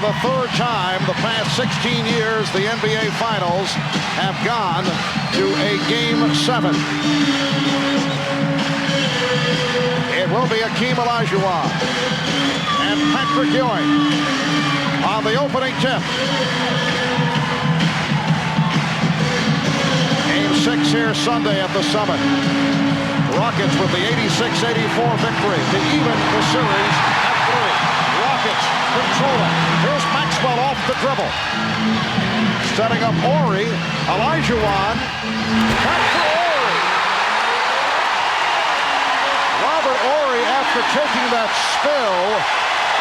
the third time the past 16 years the NBA Finals have gone to a Game 7. It will be Hakeem Olajuwon and Patrick Ewing on the opening tip. Game 6 here Sunday at the Summit. Rockets with the 86-84 victory to even the series at 3. Rockets control it. Here's Maxwell off the dribble. Setting up Ori. Olajuwon. Back for Ori. Robert Ori, after taking that spill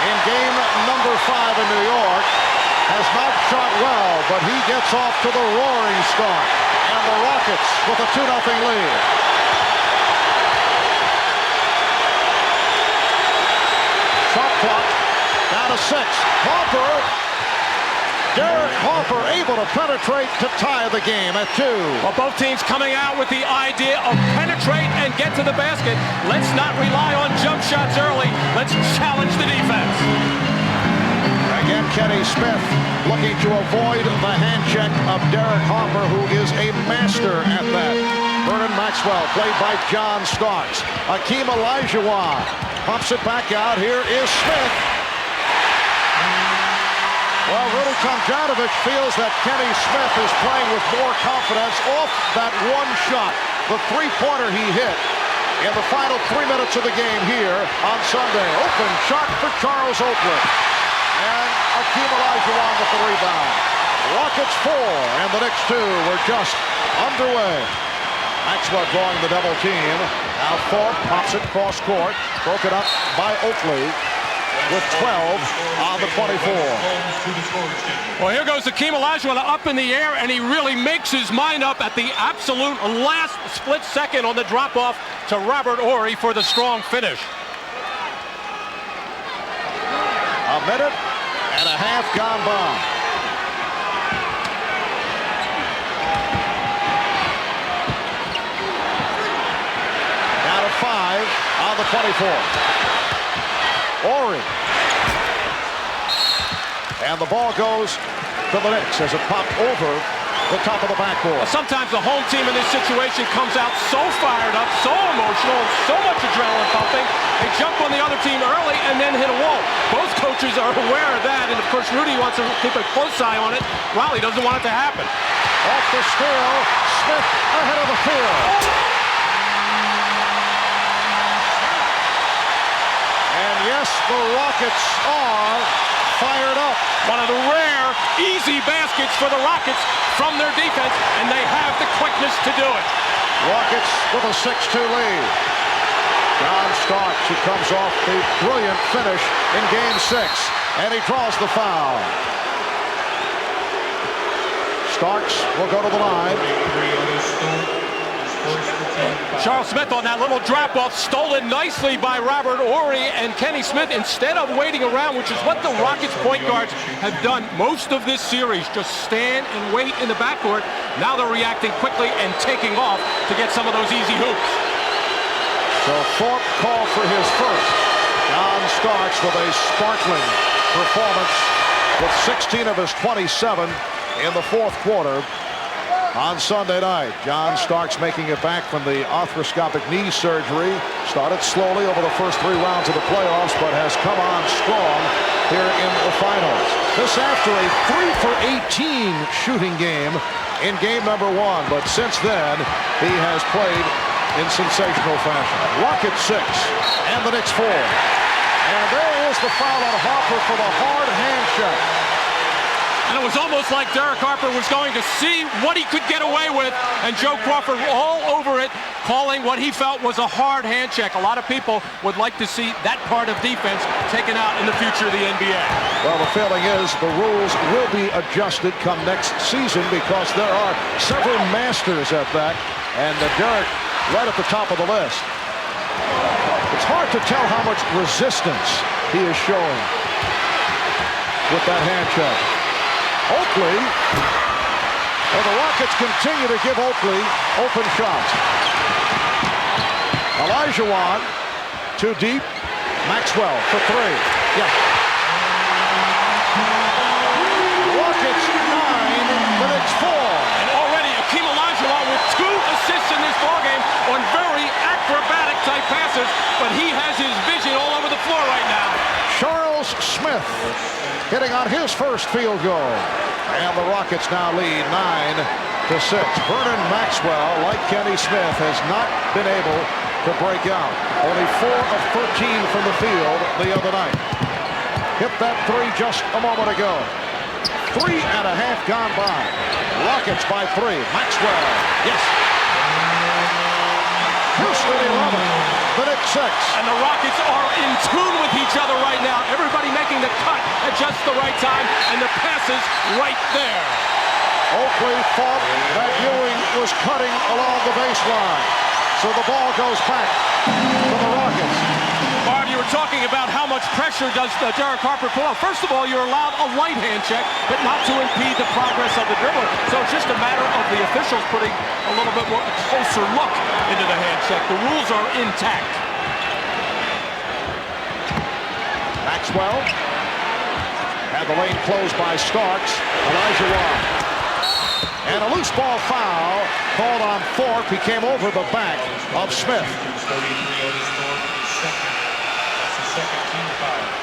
in game number 5 in New York, has not shot well, but he gets off to the roaring start. And the Rockets with a 2-0 lead. Shot clock down to 6. Derek Harper able to penetrate to tie the game at 2. Well, both teams coming out with the idea of penetrate and get to the basket. Let's not rely on jump shots early. Let's challenge the defense. Again, Kenny Smith looking to avoid the hand check of Derek Harper, who is a master at that. Vernon Maxwell, played by John Starks. Hakeem Olajuwon pumps it back out. Here is Smith. Well, Rudy Tomjanovich feels that Kenny Smith is playing with more confidence off that one shot, the three-pointer he hit in the final 3 minutes of the game here on Sunday. Open shot for Charles Oakley. And Hakeem Olajuwon with the rebound. Rockets 4 and the Knicks 2 were just underway. Maxwell drawing the double team. Now Thorpe pops it cross court. Broken up by Oakley with 12 on the 24. Well, here goes Hakeem Olajuwon up in the air, and he really makes his mind up at the absolute last split second on the drop-off to Robert Ori for the strong finish. A minute and a half gone by. Down to 5 on the 24. Ori. And the ball goes to the Knicks as it popped over the top of the backboard. Well, sometimes the home team in this situation comes out so fired up, so emotional, and so much adrenaline pumping, they jump on the other team early and then hit a wall. Both coaches are aware of that, and of course Rudy wants to keep a close eye on it. Riley doesn't want it to happen. Off the steal, Smith ahead of the field. And yes, the Rockets are fired up. One of the rare, easy baskets for the Rockets from their defense, and they have the quickness to do it. Rockets with a 6-2 lead. John Starks, who comes off the brilliant finish in Game 6, and he draws the foul. Starks will go to the line. Charles Smith on that little drop-off, stolen nicely by Robert Ori, and Kenny Smith, instead of waiting around, which is what the Rockets point guards have done most of this series, just stand and wait in the backcourt. Now they're reacting quickly and taking off to get some of those easy hoops. So Thorpe called for his first. John Starks with a sparkling performance with 16 of his 27 in the fourth quarter. On Sunday night, John Starks making it back from the arthroscopic knee surgery. Started slowly over the first 3 rounds of the playoffs, but has come on strong here in the finals. This after a 3 for 18 shooting game in game number 1, but since then, he has played in sensational fashion. Rockets 6 and the Knicks 4. And there is the foul on Harper for the hard hand check. And it was almost like Derek Harper was going to see what he could get away with, and Joe Crawford all over it, calling what he felt was a hard hand check. A lot of people would like to see that part of defense taken out in the future of the NBA. Well, the feeling is the rules will be adjusted come next season because there are several masters at that, and Derek right at the top of the list. It's hard to tell how much resistance he is showing with that hand check. Oakley, and the Rockets continue to give Oakley open shots. Olajuwon, too deep. Maxwell for 3. Yeah. the Knicks 4. And already Hakeem Olajuwon with 2 assists in this ballgame on very acrobatic type passes, but he has his vision all over the floor right now. Charles Smith hitting on his first field goal. And the Rockets now lead 9-6. Vernon Maxwell, like Kenny Smith, has not been able to break out. Only 4 of 13 from the field the other night. Hit that 3 just a moment ago. 3.5 gone by. Rockets by 3. Maxwell. Yes. Houston 11. The Knicks 6. And the Rockets are in tune with each other right now. Everybody making the cut at just the right time, and the passes right there. Oakley thought that Ewing was cutting along the baseline. So the ball goes back to the Rockets. Barb, you were talking about how much pressure does Derek Harper pull out. First of all, you're allowed a light hand check, but not to impede the progress of the dribbler. So it's just a matter of the officials putting a little bit more closer look into the hand check. The rules are intact. Maxwell had the lane closed by Starks. Olajuwon. And a loose ball foul called on Thorpe. He came over the back of Smith.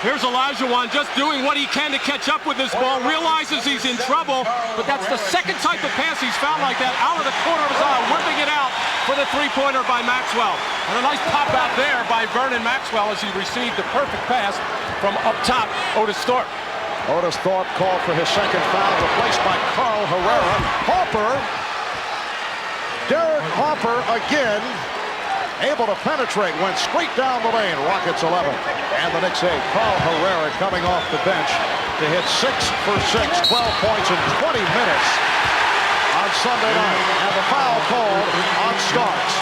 Here's Olajuwon just doing what he can to catch up with this ball. Realizes he's in trouble, but that's the second type of pass he's found like that. Out of the corner of his eye, whipping it out for the three-pointer by Maxwell. And a nice pop out there by Vernon Maxwell as he received the perfect pass from up top, Otis Thorpe. Otis Thorpe called for his second foul, replaced by Carl Herrera. Harper, Derek Harper again, able to penetrate, went straight down the lane. Rockets 11 and the Knicks 8. Carl Herrera coming off the bench to hit 6 for 6, 12 points in 20 minutes on Sunday night. And the foul called on Starks.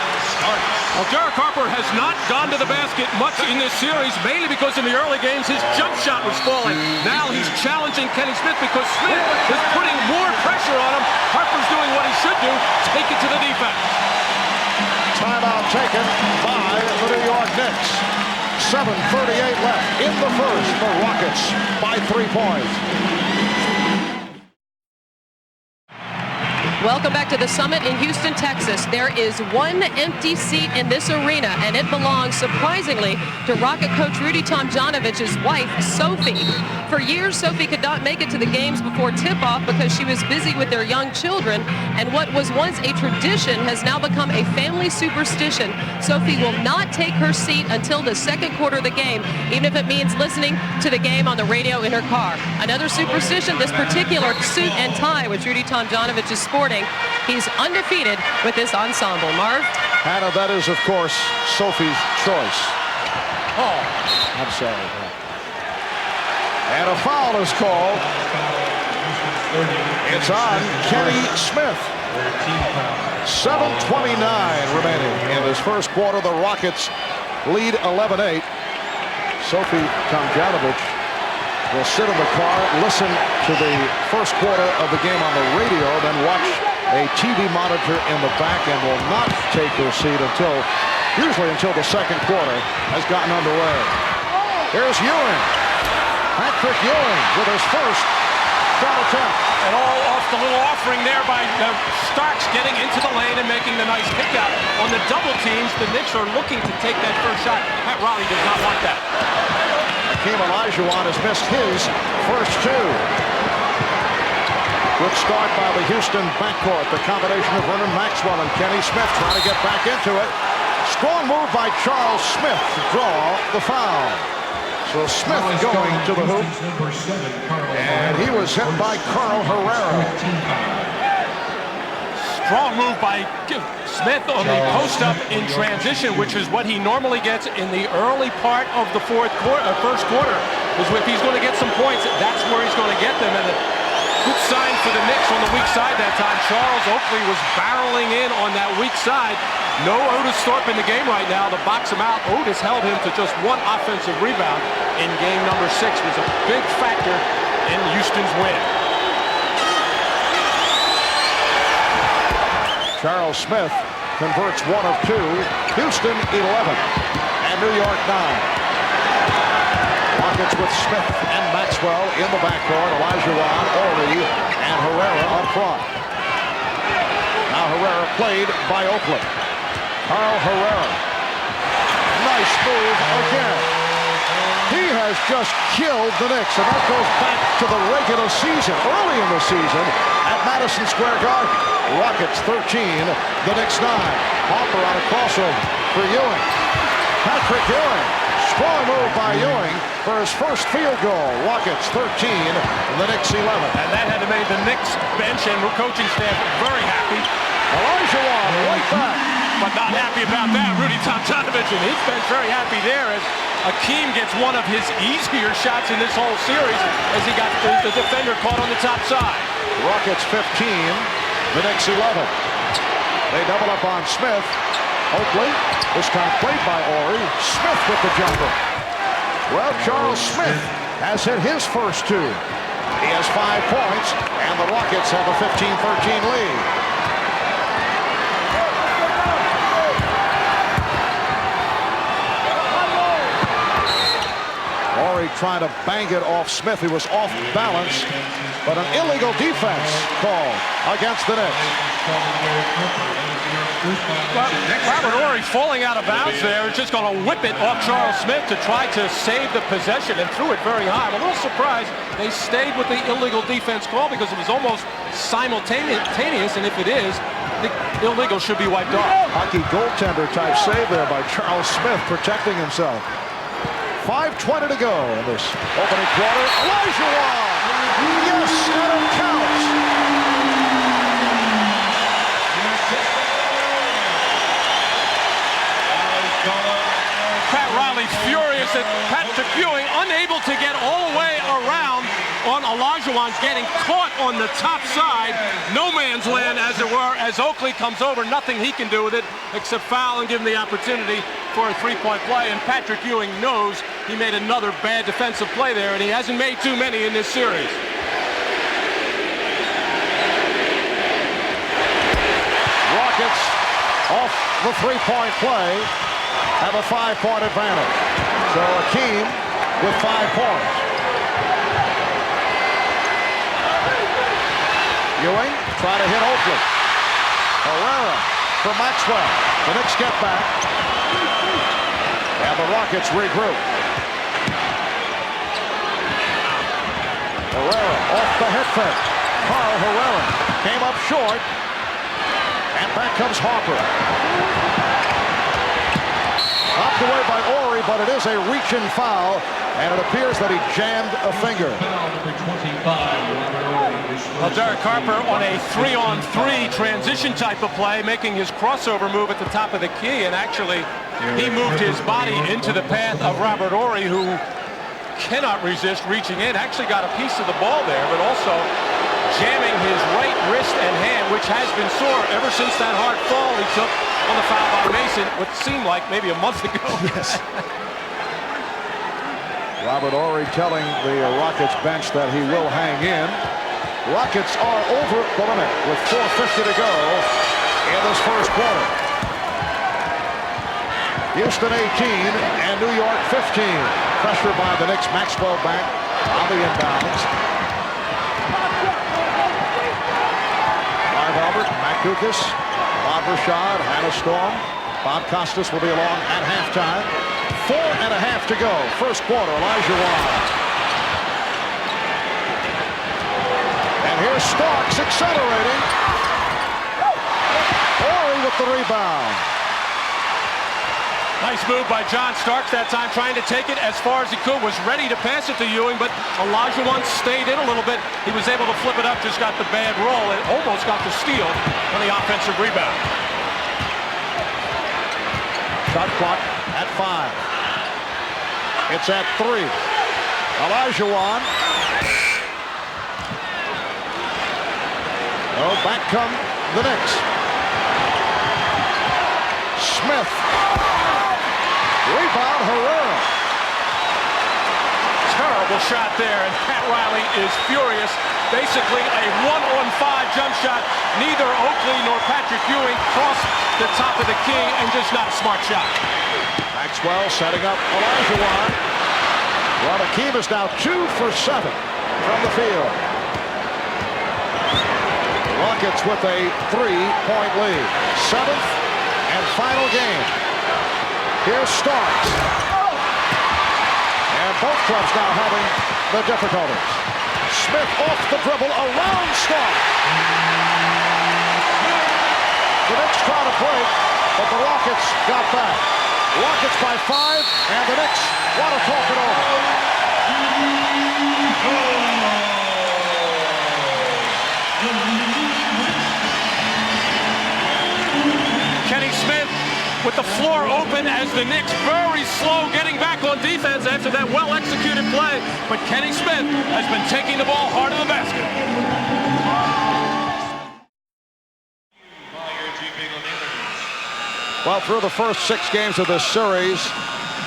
Well, Derek Harper has not gone to the basket much in this series, mainly because in the early games his jump shot was falling. Now he's challenging Kenny Smith because Smith is putting more pressure on him. Harper's doing what he should do, take it to the defense. Timeout taken by the New York Knicks. 7:38 left in the first. The Rockets by 3 points. Welcome back to the Summit in Houston, Texas. There is one empty seat in this arena, and it belongs, surprisingly, to Rocket coach Rudy Tomjanovich's wife, Sophie. For years, Sophie could not make it to the games before tip-off because she was busy with their young children, and what was once a tradition has now become a family superstition. Sophie will not take her seat until the second quarter of the game, even if it means listening to the game on the radio in her car. Another superstition, this particular suit and tie, which Rudy Tomjanovich is sporting. He's undefeated with this ensemble. Marv? Hannah, that is, of course, Sophie's choice. Oh, I'm sorry. And a foul is called. It's on Kenny Smith. 7:29 remaining in this first quarter. The Rockets lead 11-8. Sophie Tomjanovich will sit in the car, listen to the first quarter of the game on the radio, then watch a TV monitor in the back, and will not take her seat usually until the second quarter has gotten underway. Here's Ewing. Patrick Ewing with his first shot attempt. And all off the little offering there by Starks getting into the lane and making the nice kick out. On the double teams, the Knicks are looking to take that first shot. Pat Riley does not want that. Hakeem Olajuwon has missed his first 2. Good start by the Houston backcourt. The combination of Vernon Maxwell and Kenny Smith trying to get back into it. Strong move by Charles Smith to draw the foul. So Smith going to the hoop. And he was hit by Carl Herrera. Strong move by Smith on the post-up in transition, which is what he normally gets in the early part of the first quarter. Is if he's going to get some points, that's where he's going to get them. And good sign for the Knicks on the weak side that time. Charles Oakley was barreling in on that weak side. No Otis Thorpe in the game right now to box him out. Otis held him to just 1 offensive rebound in game number 6. Was a big factor in Houston's win. Charles Smith converts 1 of 2. Houston 11 and New York 9. Rockets with Smith and Maxwell in the backcourt. Olajuwon, Oakley, and Herrera up front. Now Herrera played by Oakley. Carl Herrera. Nice move again. He has just killed the Knicks, and that goes back to the regular season, early in the season, at Madison Square Garden. Rockets 13, the Knicks 9. Harper on a crossover for Ewing. Patrick Ewing. Strong move by Ewing for his first field goal. Rockets 13, the Knicks 11. And that had to make the Knicks bench and coaching staff very happy. Olajuwon right back. But not happy about that. Rudy Tomjanovich and his bench very happy there as Hakeem gets one of his easier shots in this whole series as he got the defender caught on the top side. Rockets 15, the Knicks 11. They double up on Smith. Oakley, this time played by Horry. Smith with the jumper. Well, Charles Smith has hit his first two. He has 5 points, and the Rockets have a 15-13 lead. Horry trying to bang it off Smith. He was off balance, but an illegal defense called against the Knicks. Robert Horry falling out of bounds there is just going to whip it off Charles Smith to try to save the possession and threw it very high. I'm a little surprised they stayed with the illegal defense call because it was almost simultaneous, and if it is, the illegal should be wiped off. Hockey goaltender type save there by Charles Smith protecting himself. 5:20 to go in this opening quarter. Olajuwon! Yes, and it counts! Pat Riley furious at Patrick Ewing, unable to get all the way around on Olajuwon, getting caught on the top side. No man's land, as it were, as Oakley comes over. Nothing he can do with it except foul and give him the opportunity for a three-point play. And Patrick Ewing knows he made another bad defensive play there, and he hasn't made too many in this series. Rockets off the three-point play have a 5-point advantage. So Hakeem with 5 points. Ewing try to hit Oakley. Herrera for Maxwell. The Knicks get back. And the Rockets regroup. Herrera off the head fake. Carl Herrera came up short. And back comes Harper. Knocked away by Horry, but it is a reach-in foul, and it appears that he jammed a finger. Well, Derek Harper on a 3-on-3 transition type of play, making his crossover move at the top of the key, and actually he moved his body into the path of Robert Horry, who cannot resist reaching in. Actually got a piece of the ball there, but also jamming his right wrist and hand, which has been sore ever since that hard fall he took on the foul by Mason, what seemed like maybe a month ago. Yes. Robert Horry telling the Rockets bench that he will hang in. Rockets are over the limit with 4:50 to go in this first quarter. Houston 18 and New York 15. Pressure by the Knicks. Maxwell back on the inbounds. Marv Albert, Matt Dukas, Bob Rashad, Hannah Storm. Bob Costas will be along at halftime. 4.5 to go. First quarter, Olajuwon. And here's Starks accelerating. Horry with the rebound. Nice move by John Starks that time, trying to take it as far as he could. Was ready to pass it to Ewing, but Olajuwon stayed in a little bit. He was able to flip it up, just got the bad roll, and almost got the steal on the offensive rebound. Shot clock at 5. It's at 3. Olajuwon. Oh, back come the Knicks. Smith. Rebound, Herrera. Terrible shot there, and Pat Riley is furious. Basically a 1-on-5 jump shot. Neither Oakley nor Patrick Ewing crossed the top of the key, and just not a smart shot. Maxwell setting up Olajuwon. Well, Hakeem is now 2 for 7 from the field. Rockets with a 3-point lead. 7th and final game. Here's Starks. And both clubs now having the difficulties. Smith off the dribble around Stark. The Knicks try to break, but the Rockets got back. Rockets by 5, and the Knicks want to talk it over. Kenny Smith with the floor open as the Knicks very slow getting back on defense after that well-executed play. But Kenny Smith has been taking the ball hard to the basket. Well, through the first 6 games of this series,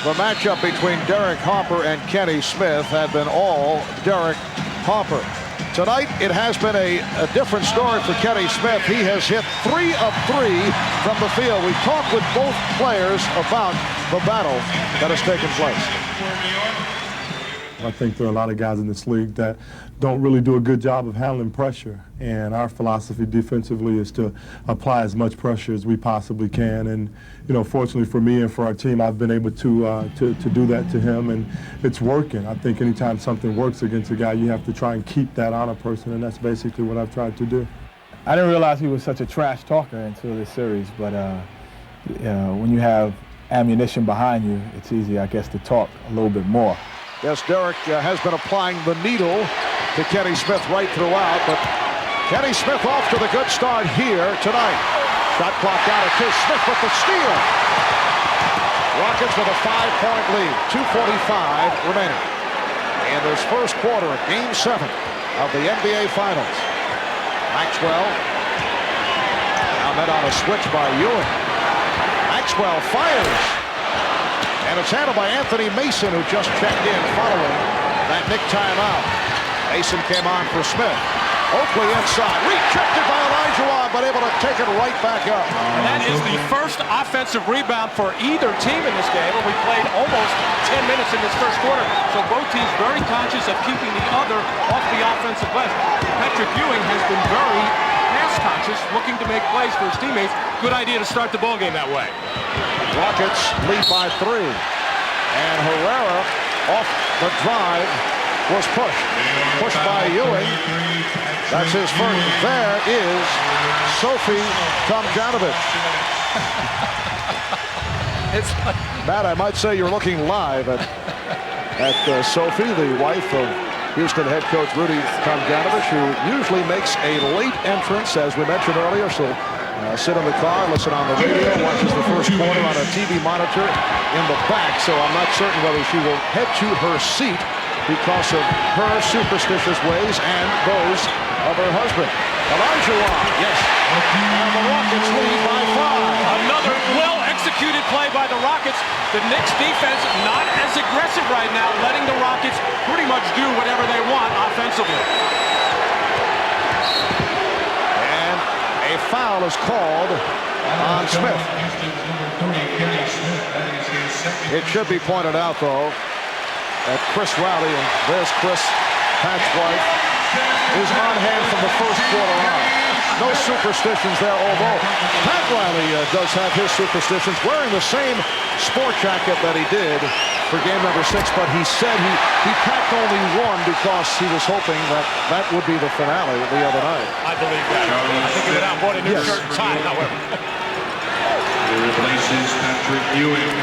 the matchup between Derek Harper and Kenny Smith had been all Derek Harper. Tonight, it has been a different story for Kenny Smith. He has hit 3 of 3 from the field. We talked with both players about the battle that has taken place. I think there are a lot of guys in this league that don't really do a good job of handling pressure. And our philosophy defensively is to apply as much pressure as we possibly can. And, you know, fortunately for me and for our team, I've been able to do that to him, and it's working. I think anytime something works against a guy, you have to try and keep that on a person, and that's basically what I've tried to do. I didn't realize he was such a trash talker until this series, but when you have ammunition behind you, it's easy, I guess, to talk a little bit more. Yes, Derek has been applying the needle to Kenny Smith right throughout, but Kenny Smith off to the good start here tonight. Shot clock down at 2. Smith with the steal. Rockets with a 5-point lead. 2:45 remaining in this first quarter of Game 7 of the NBA Finals. Maxwell now met on a switch by Ewing. Maxwell fires. And it's handled by Anthony Mason, who just checked in following that Knick timeout. Mason came on for Smith. Oakley inside, rejected by Olajuwon, but able to take it right back up. And that is the first offensive rebound for either team in this game, and we played almost 10 minutes in this first quarter. So both teams very conscious of keeping the other off the offensive glass. Patrick Ewing has been very pass conscious, looking to make plays for his teammates. Good idea to start the ballgame that way. Rockets lead by 3. And Herrera off the drive was pushed. Pushed by Ewing. That's his first. There is Sophie Tomjanovich. Matt, I might say you're looking live at Sophie, the wife of Houston head coach Rudy Tomjanovich, who usually makes a late entrance, as we mentioned earlier. So sit in the car, listen on the radio, watches the first quarter on a TV monitor in the back. So I'm not certain whether she will head to her seat because of her superstitious ways and those of her husband. Olajuwon, yes. And the Rockets lead by 5. Another well-executed play by the Rockets. The Knicks defense not as aggressive right now, letting the Rockets pretty much do whatever they want offensively. And a foul is called on Smith. It should be pointed out, though, that Chris Riley, and there's Chris, Pat's wife, is on hand from the first quarter on. No superstitions there, although Pat Riley does have his superstitions, wearing the same sport jacket that he did for game number 6, but he said he packed only one because he was hoping that would be the finale the other night. I believe that. I think he went out and bought a new shirt and tie, however. He replaces Patrick Ewing.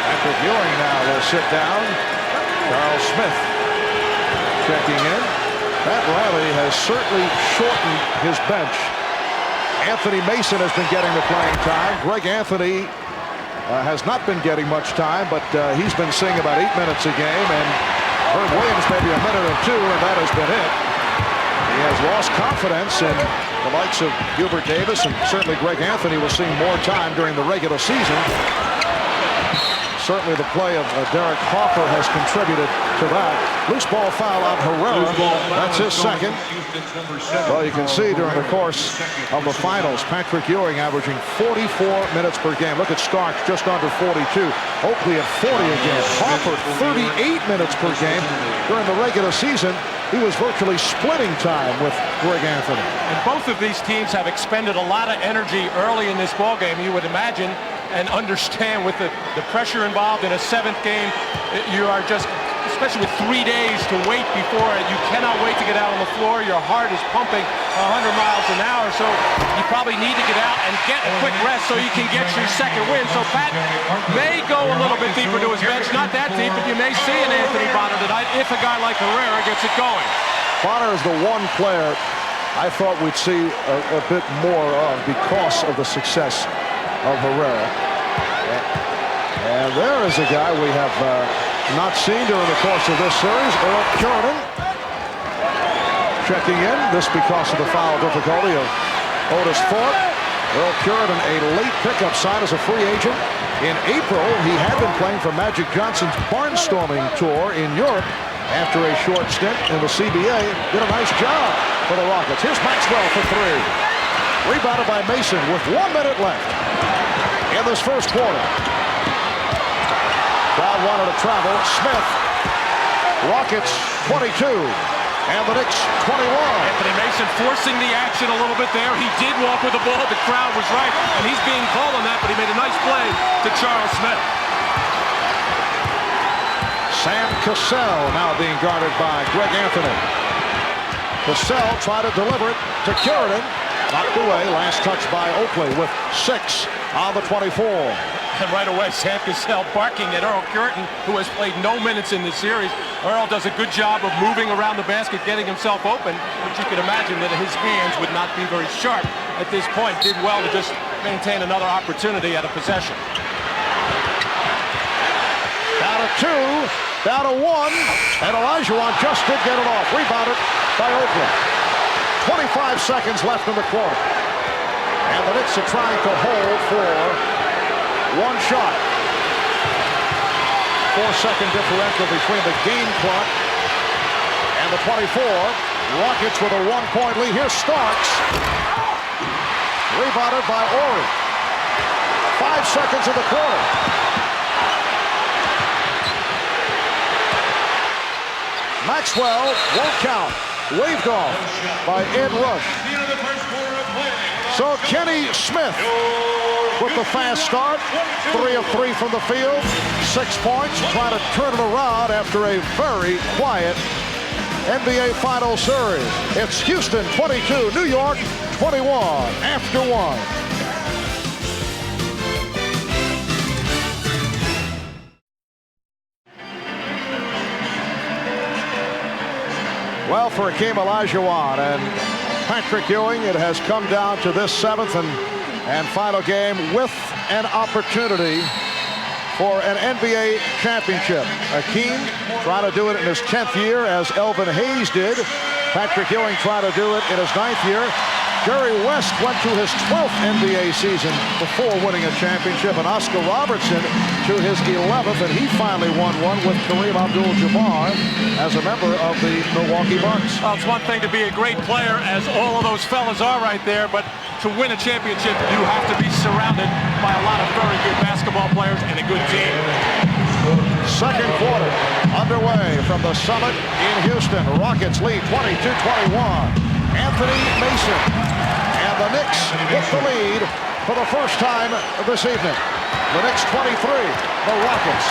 Patrick Ewing now will sit down. Charles Smith checking in. Pat Riley has certainly shortened his bench. Anthony Mason has been getting the playing time. Greg Anthony has not been getting much time, but he's been seeing about 8 minutes a game, and Herb Williams maybe a minute or 2, and that has been it. He has lost confidence in the likes of Hubert Davis, and certainly Greg Anthony will see more time during the regular season. certainly the play of Derek Harper has contributed to that. Loose ball foul on Herrera. That's his second. Well, you can see during the course of the finals, Patrick Ewing averaging 44 minutes per game. Look at Starks, just under 42. Oakley at 40 again. Harper 38 minutes per game. During the regular season, he was virtually splitting time with Greg Anthony. And both of these teams have expended a lot of energy early in this ball game. You would imagine and understand with the pressure involved in a 7th game, you are just, especially with 3 days to wait before it, you cannot wait to get out on the floor. Your heart is pumping 100 miles an hour, so you probably need to get out and get a quick rest so you can get your second win. So Pat may go a little bit deeper to his bench, not that deep, but you may see an Anthony Bonner tonight if a guy like Herrera gets it going. Bonner is the one player I thought we'd see a bit more of because of the success of Herrera. And there is a guy we have not seen during the course of this series, Earl Curran. Checking in, this because of the foul difficulty of Otis Thorpe. Earl Curran, a late pickup sign as a free agent. In April, he had been playing for Magic Johnson's barnstorming tour in Europe after a short stint in the CBA. Did a nice job for the Rockets. Here's Maxwell for 3. Rebounded by Mason with 1 minute left in this first quarter. Crowd wanted to travel. Smith. Rockets 22. And the Knicks 21. Anthony Mason forcing the action a little bit there. He did walk with the ball. The crowd was right. And he's being called on that, but he made a nice play to Charles Smith. Sam Cassell now being guarded by Greg Anthony. Cassell tried to deliver it to Curran. Knocked away. Last touch by Oakley with 6 on the 24. And right away, Sam Cassell barking at Earl Curran, who has played no minutes in this series. Earl does a good job of moving around the basket, getting himself open, but you can imagine that his hands would not be very sharp at this point. Did well to just maintain another opportunity at a possession. Down to 2, down to 1, and Olajuwon just did get it off. Rebounded by Oakley. 25 seconds left in the quarter. And the Knicks are trying to hold for 1 shot. 4-second differential between the game clock and the 24. Rockets with a 1-point lead. Here's Starks. Rebounded by Horry. 5 seconds in the quarter. Maxwell won't count. Waved off by Ed Rush. So Kenny Smith with the fast start. 3 of 3 from the field. 6 points. Trying to turn it around after a very quiet NBA Finals series. It's Houston 22, New York 21 after 1. Well, for Hakeem Olajuwon and Patrick Ewing, it has come down to this 7th and final game with an opportunity for an NBA championship. Hakeem trying to do it in his 10th year, as Elvin Hayes did. Patrick Ewing trying to do it in his 9th year. Jerry West went to his 12th NBA season before winning a championship, and Oscar Robertson to his 11th, and he finally won one with Kareem Abdul-Jabbar as a member of the Milwaukee Bucks. Well, it's one thing to be a great player, as all of those fellas are right there, but to win a championship, you have to be surrounded by a lot of very good basketball players and a good team. Second quarter underway from the Summit in Houston. Rockets lead 22-21. Anthony Mason and the Knicks with the lead for the first time this evening. The Knicks 23, the Rockets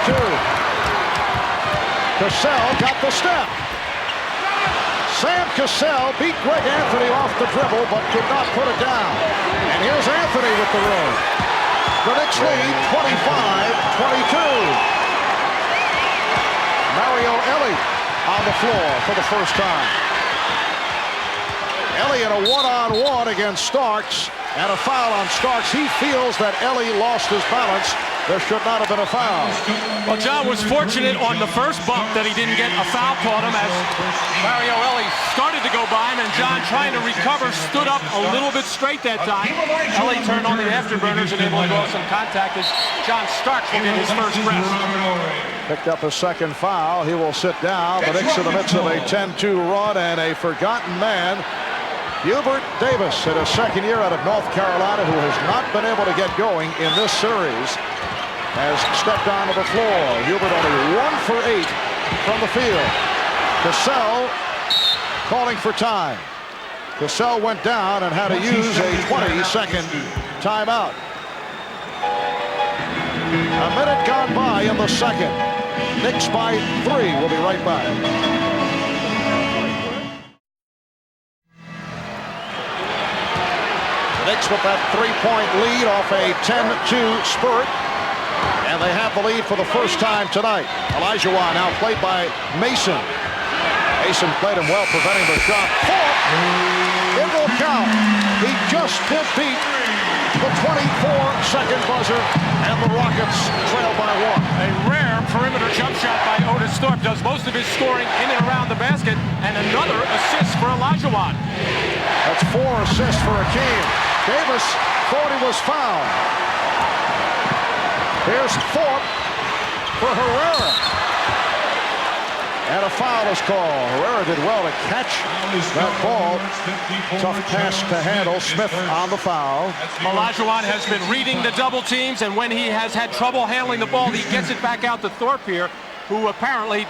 22. Cassell got the step. Sam Cassell beat Greg Anthony off the dribble, but could not put it down. And here's Anthony with the roll. The Knicks lead 25-22. Mario Elie on the floor for the first time. Elie in a one-on-one against Starks, and a foul on Starks. He feels that Elie lost his balance there should not have been a foul. Well, John was fortunate on the first bump that he didn't get a foul caught him as Mario Ellie started to go by him, and John, trying to recover, stood up a little bit straight that time. Ellie turned on the afterburners and able to go some contact as John Starks will get his first rest. Picked up a second foul. He will sit down. The Knicks in the midst of a 10-2 run, and a forgotten man, Hubert Davis, in his second year out of North Carolina, who has not been able to get going in this series, has stepped onto the floor. Hubert only 1 for 8 from the field. Cassell calling for time. Cassell went down and had to use a 20-second timeout. A minute gone by in the second. Knicks by 3. We'll be right back. The Knicks with that 3-point lead off a 10-2 spurt. And they have the lead for the first time tonight. Olajuwon now played by Mason. Mason played him well, preventing the shot. Thorpe, it will count. He just did beat the 24-second buzzer, and the Rockets trail by 1. A rare perimeter jump shot by Otis. Thorpe does most of his scoring in and around the basket, and another assist for Olajuwon. That's 4 assists for Hakeem. Davis thought he was fouled. Here's Thorpe for Herrera. And a foul is called. Herrera did well to catch that ball. Tough pass to handle. Smith on the foul. Olajuwon has been reading the double teams, and when he has had trouble handling the ball, he gets it back out to Thorpe here, who apparently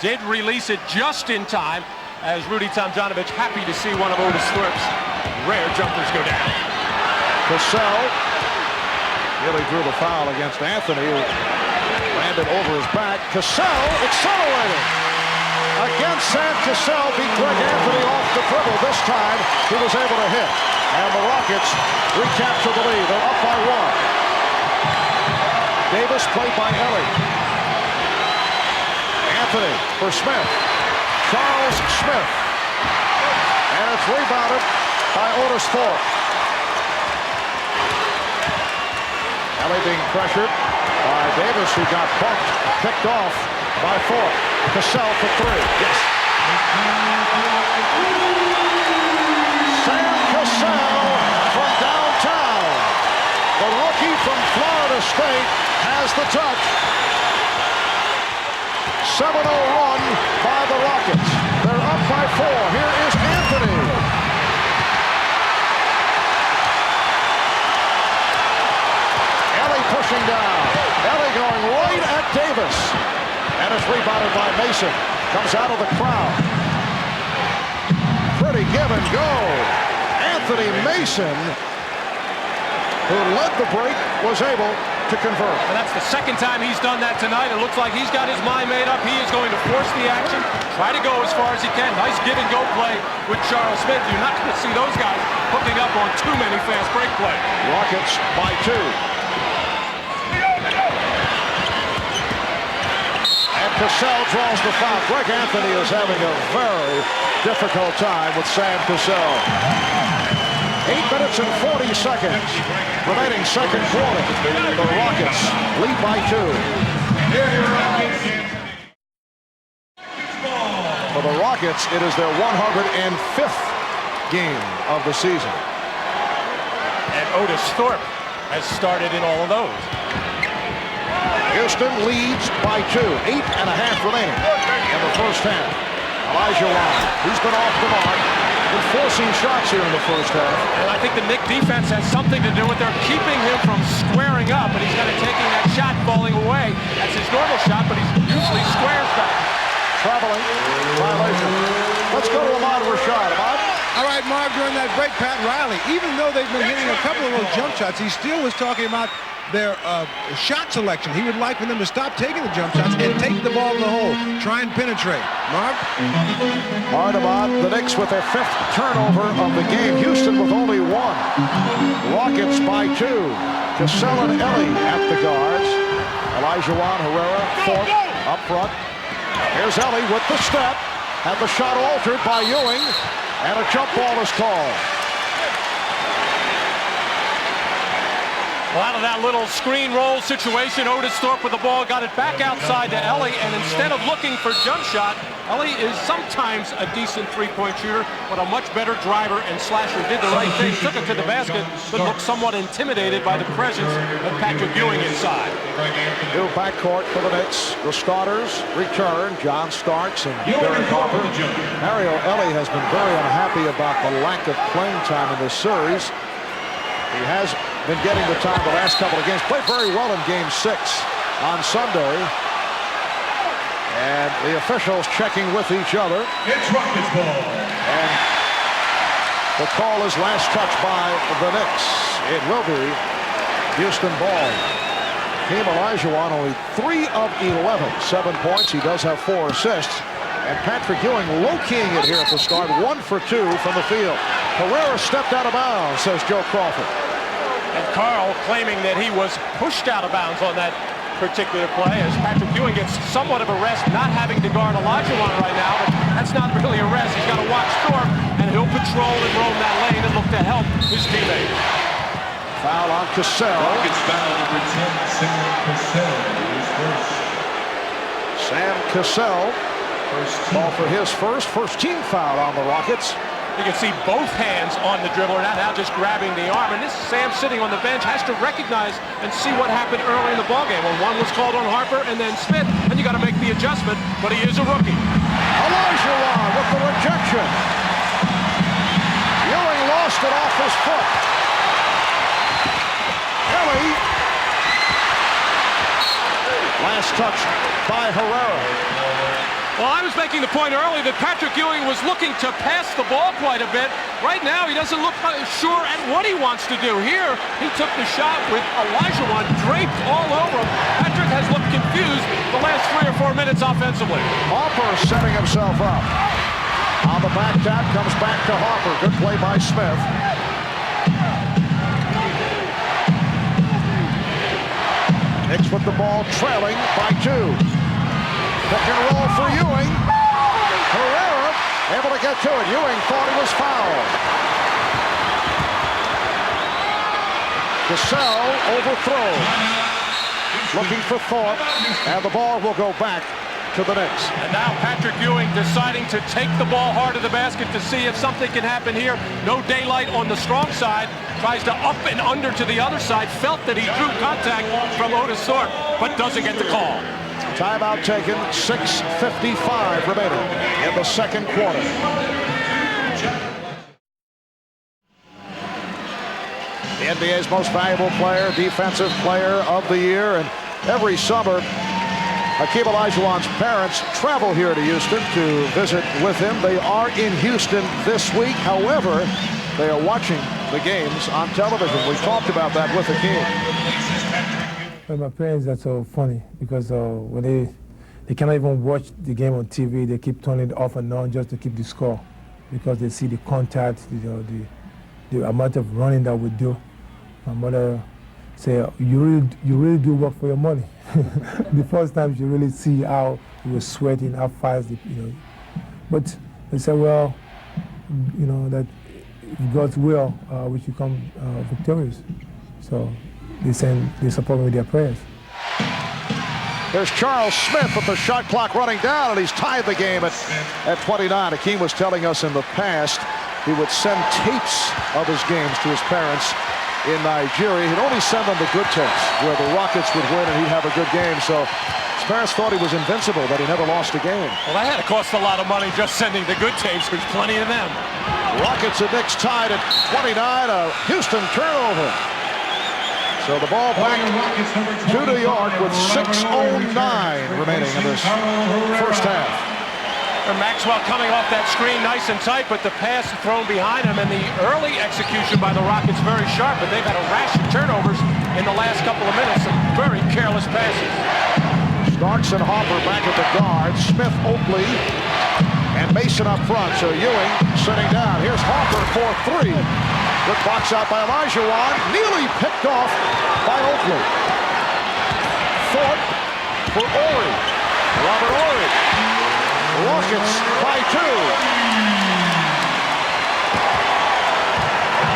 did release it just in time, as Rudy Tomjanovich happy to see one of Otis Thorpe's rare jumpers go down. Cassell really drew the foul against Anthony, who landed over his back. Cassell accelerated. Against Sam Cassell, beat Greg Anthony off the dribble. This time, he was able to hit. And the Rockets recapture the lead. They're up by 1. Davis played by Ellie. Anthony for Smith. Charles Smith. And it's rebounded by Otis Thorpe. Ellie being pressured by Davis, who got bumped, picked off by Thorpe. Cassell for 3. Yes. Sam Cassell from downtown. The rookie from Florida State has the touch. 7-0 run by the Rockets. They're up by 4. Here is Anthony. Ellie pushing down. Ellie going right at Davis. And it's rebounded by Mason. Comes out of the crowd. Pretty give and go. Anthony Mason, who led the break, was able to convert. And that's the second time he's done that tonight. It looks like he's got his mind made up. He is going to force the action, try to go as far as he can. Nice give and go play with Charles Smith. You're not going to see those guys hooking up on too many fast break plays. Rockets by 2. Cassell draws the foul. Greg Anthony is having a very difficult time with Sam Cassell. 8 minutes and 40 seconds remaining second quarter. The Rockets lead by 2. For the Rockets, it is their 105th game of the season. And Otis Thorpe has started in all of those. Houston leads by 2. 8.5 remaining in the first half. Olajuwon, he's been off the mark, been forcing shots here in the first half. And I think the Knicks defense has something to do with their keeping him from squaring up, and he's kind of taking that shot falling away. That's his normal shot, but he usually squares back. Traveling violation. Let's go to Ahmad Rashad. Ahmad? All right, Marv, during that break, Pat Riley, even though they've been hitting a couple of those jump shots, he still was talking about their shot selection. He would like for them to stop taking the jump shots and take the ball in the hole. Try and penetrate. Marv? Ahmad, the Knicks with their 5th turnover of the game. Houston with only 1. Rockets by 2. Cassell and Ellie at the guards. Olajuwon, Herrera, Thorpe up front. Here's Ellie with the step. Had the shot altered by Ewing. And a jump ball is called. Well, out of that little screen roll situation, Otis Thorpe with the ball got it back outside to Ellie, and instead of looking for jump shot, Ellie is sometimes a decent three-point shooter, but a much better driver and slasher. Did the right thing, took it to the basket, but looked somewhat intimidated by the presence of Patrick Ewing inside. New backcourt for the Knicks. The starters return. John Starks and Derek Harper. Mario Ellie has been very unhappy about the lack of playing time in this series. He has been getting the time the last couple of games. Played very well in Game 6 on Sunday. And the officials checking with each other. It's Rockets ball. And the call is last touch by the Knicks. It will be Houston ball. Hakeem Olajuwon only 3 of 11, 7 points. He does have 4 assists. And Patrick Ewing low-keying it here at the start, 1 for 2 from the field. Herrera stepped out of bounds, says Joe Crawford. And Carl claiming that he was pushed out of bounds on that particular play, as Patrick Ewing gets somewhat of a rest, not having to guard Olajuwon right now, but that's not really a rest. He's got to watch Thorpe, and he'll patrol and roam that lane and look to help his teammate. Foul on Cassell. Rockets foul number 10, Sam Cassell. Sam Cassell. Ball for his first team foul on the Rockets. You can see both hands on the dribbler, not now just grabbing the arm. And this Sam sitting on the bench has to recognize and see what happened early in the ballgame. Well, one was called on Harper and then Smith, and you got to make the adjustment, but he is a rookie. Olajuwon with the rejection. Ewing lost it off his foot. Ellie. Last touch by Herrera. Well, I was making the point earlier that Patrick Ewing was looking to pass the ball quite a bit. Right now, he doesn't look sure at what he wants to do. Here, he took the shot with Olajuwon draped all over him. Patrick has looked confused the last 3 or 4 minutes offensively. Harper setting himself up. On the back tap, comes back to Harper. Good play by Smith. Knicks with the ball, trailing by 2. Pick and roll for Ewing. Herrera able to get to it. Ewing thought he was fouled. Cassell overthrown. Looking for Thorpe, and the ball will go back to the Knicks. And now Patrick Ewing deciding to take the ball hard to the basket to see if something can happen here. No daylight on the strong side. Tries to up and under to the other side. Felt that he drew contact from Otis Thorpe, but doesn't get the call. Timeout taken, 6:55 remaining in the second quarter. The NBA's most valuable player, defensive player of the year, and every summer, Hakeem Olajuwon's parents travel here to Houston to visit with him. They are in Houston this week. However, they are watching the games on television. We talked about that with Hakeem. My parents are so funny because when they cannot even watch the game on TV, they keep turning it off and on just to keep the score because they see the contact, the amount of running that we do. My mother say, you really do work for your money. The first time she really see how we were sweating, how fast, But they said, well, that if God's will, we should come victorious. So they support me with their prayers. There's Charles Smith with the shot clock running down, and he's tied the game at 29. Hakeem was telling us in the past he would send tapes of his games to his parents in Nigeria. He'd only send them the good tapes where the Rockets would win and he'd have a good game. So his parents thought he was invincible, that he never lost a game. Well, that had to cost a lot of money just sending the good tapes. There's plenty of them. Rockets and Knicks tied at 29. A Houston turnover. So the ball back to New York with 6:09 remaining in this first half. And Maxwell coming off that screen nice and tight, but the pass thrown behind him, and the early execution by the Rockets very sharp, but they've had a rash of turnovers in the last couple of minutes. Some very careless passes. Starks and Harper back at the guard. Smith, Oakley, and Mason up front. So Ewing sitting down. Here's Harper for 3. Good box out by Olajuwon. Nearly picked off by Oakley. Thorpe for Horry. Robert Horry. Rockets by 2.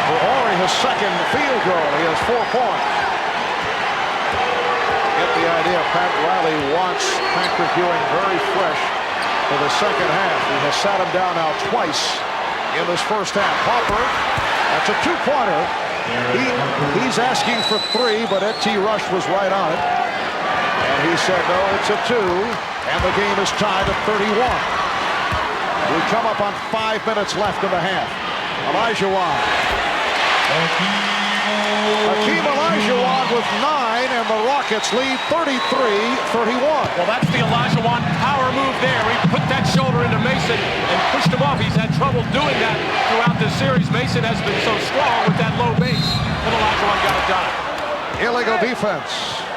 For Horry, his second field goal. He has 4 points. idea Pat Riley wants Patrick Ewing very fresh for the second half. He has sat him down now twice in this first half. Hopper, that's a two-pointer. He's asking for 3, but Ed T. Rush was right on it. And he said, no, it's a 2. And the game is tied at 31. We come up on 5 minutes left in the half. Olajuwon. Hakeem Olajuwon with 9, and the Rockets lead 33-31. Well, that's the Olajuwon power move there. He put that shoulder into Mason and pushed him off. He's had trouble doing that throughout this series. Mason has been so strong with that low base, but Olajuwon got it done. Illegal defense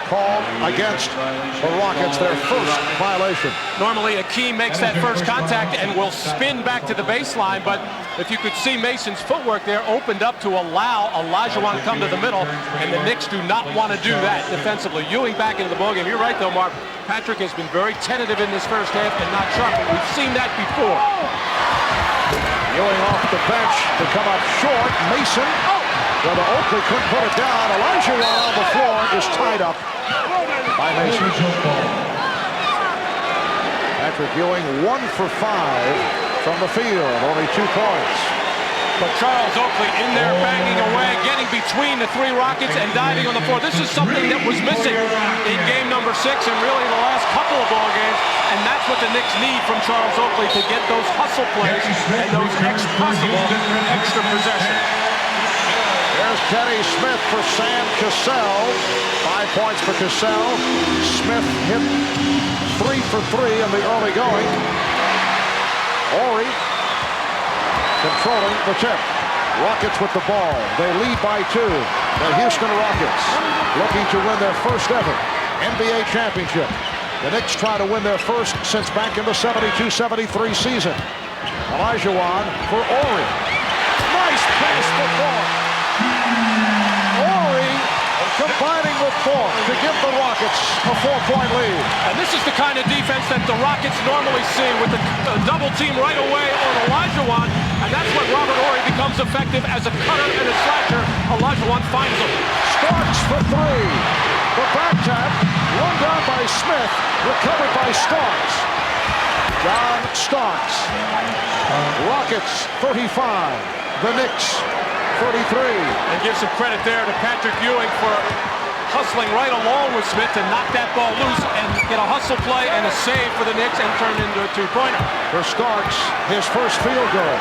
called against the Rockets, their first violation. Normally, Hakeem makes that first contact and will spin back to the baseline, but if you could see Mason's footwork there opened up to allow Olajuwon to come to the middle, and the Knicks do not want to do that defensively. Ewing back into the ballgame. You're right, though, Mark. Patrick has been very tentative in this first half and not sharp, but we've seen that before. Ewing off the bench to come up short. Mason, well, the Oakley couldn't put it down. Olajuwon on the floor is tied up by Mason. Patrick Ewing 1 for 5 from the field, only 2 points. But Charles Oakley in there banging away, getting between the 3 Rockets and diving on the floor. This is something that was missing in game number 6 and really the last couple of ball games. And that's what the Knicks need from Charles Oakley to get those hustle plays and those possible extra possessions. There's Kenny Smith for Sam Cassell. 5 points for Cassell. Smith hit 3 for 3 in the early going. Horry controlling the tip. Rockets with the ball. They lead by 2. The Houston Rockets looking to win their first ever NBA championship. The Knicks try to win their first since back in the 72-73 season. Olajuwon for Horry. Nice pass for Thorpe. Horry combining with Thorpe to give the Rockets a 4-point lead. And this is the kind of defense that the Rockets normally see with the double team right away on Olajuwon. And that's when Robert Horry becomes effective as a cutter and a slasher. Olajuwon finds him. Starks for 3. The back tap, run down by Smith, recovered by Starks. John Starks. Rockets 35. The Knicks 33. And give some credit there to Patrick Ewing for hustling right along with Smith to knock that ball loose and get a hustle play and a save for the Knicks and turn it into a 2-pointer. For Starks, his first field goal.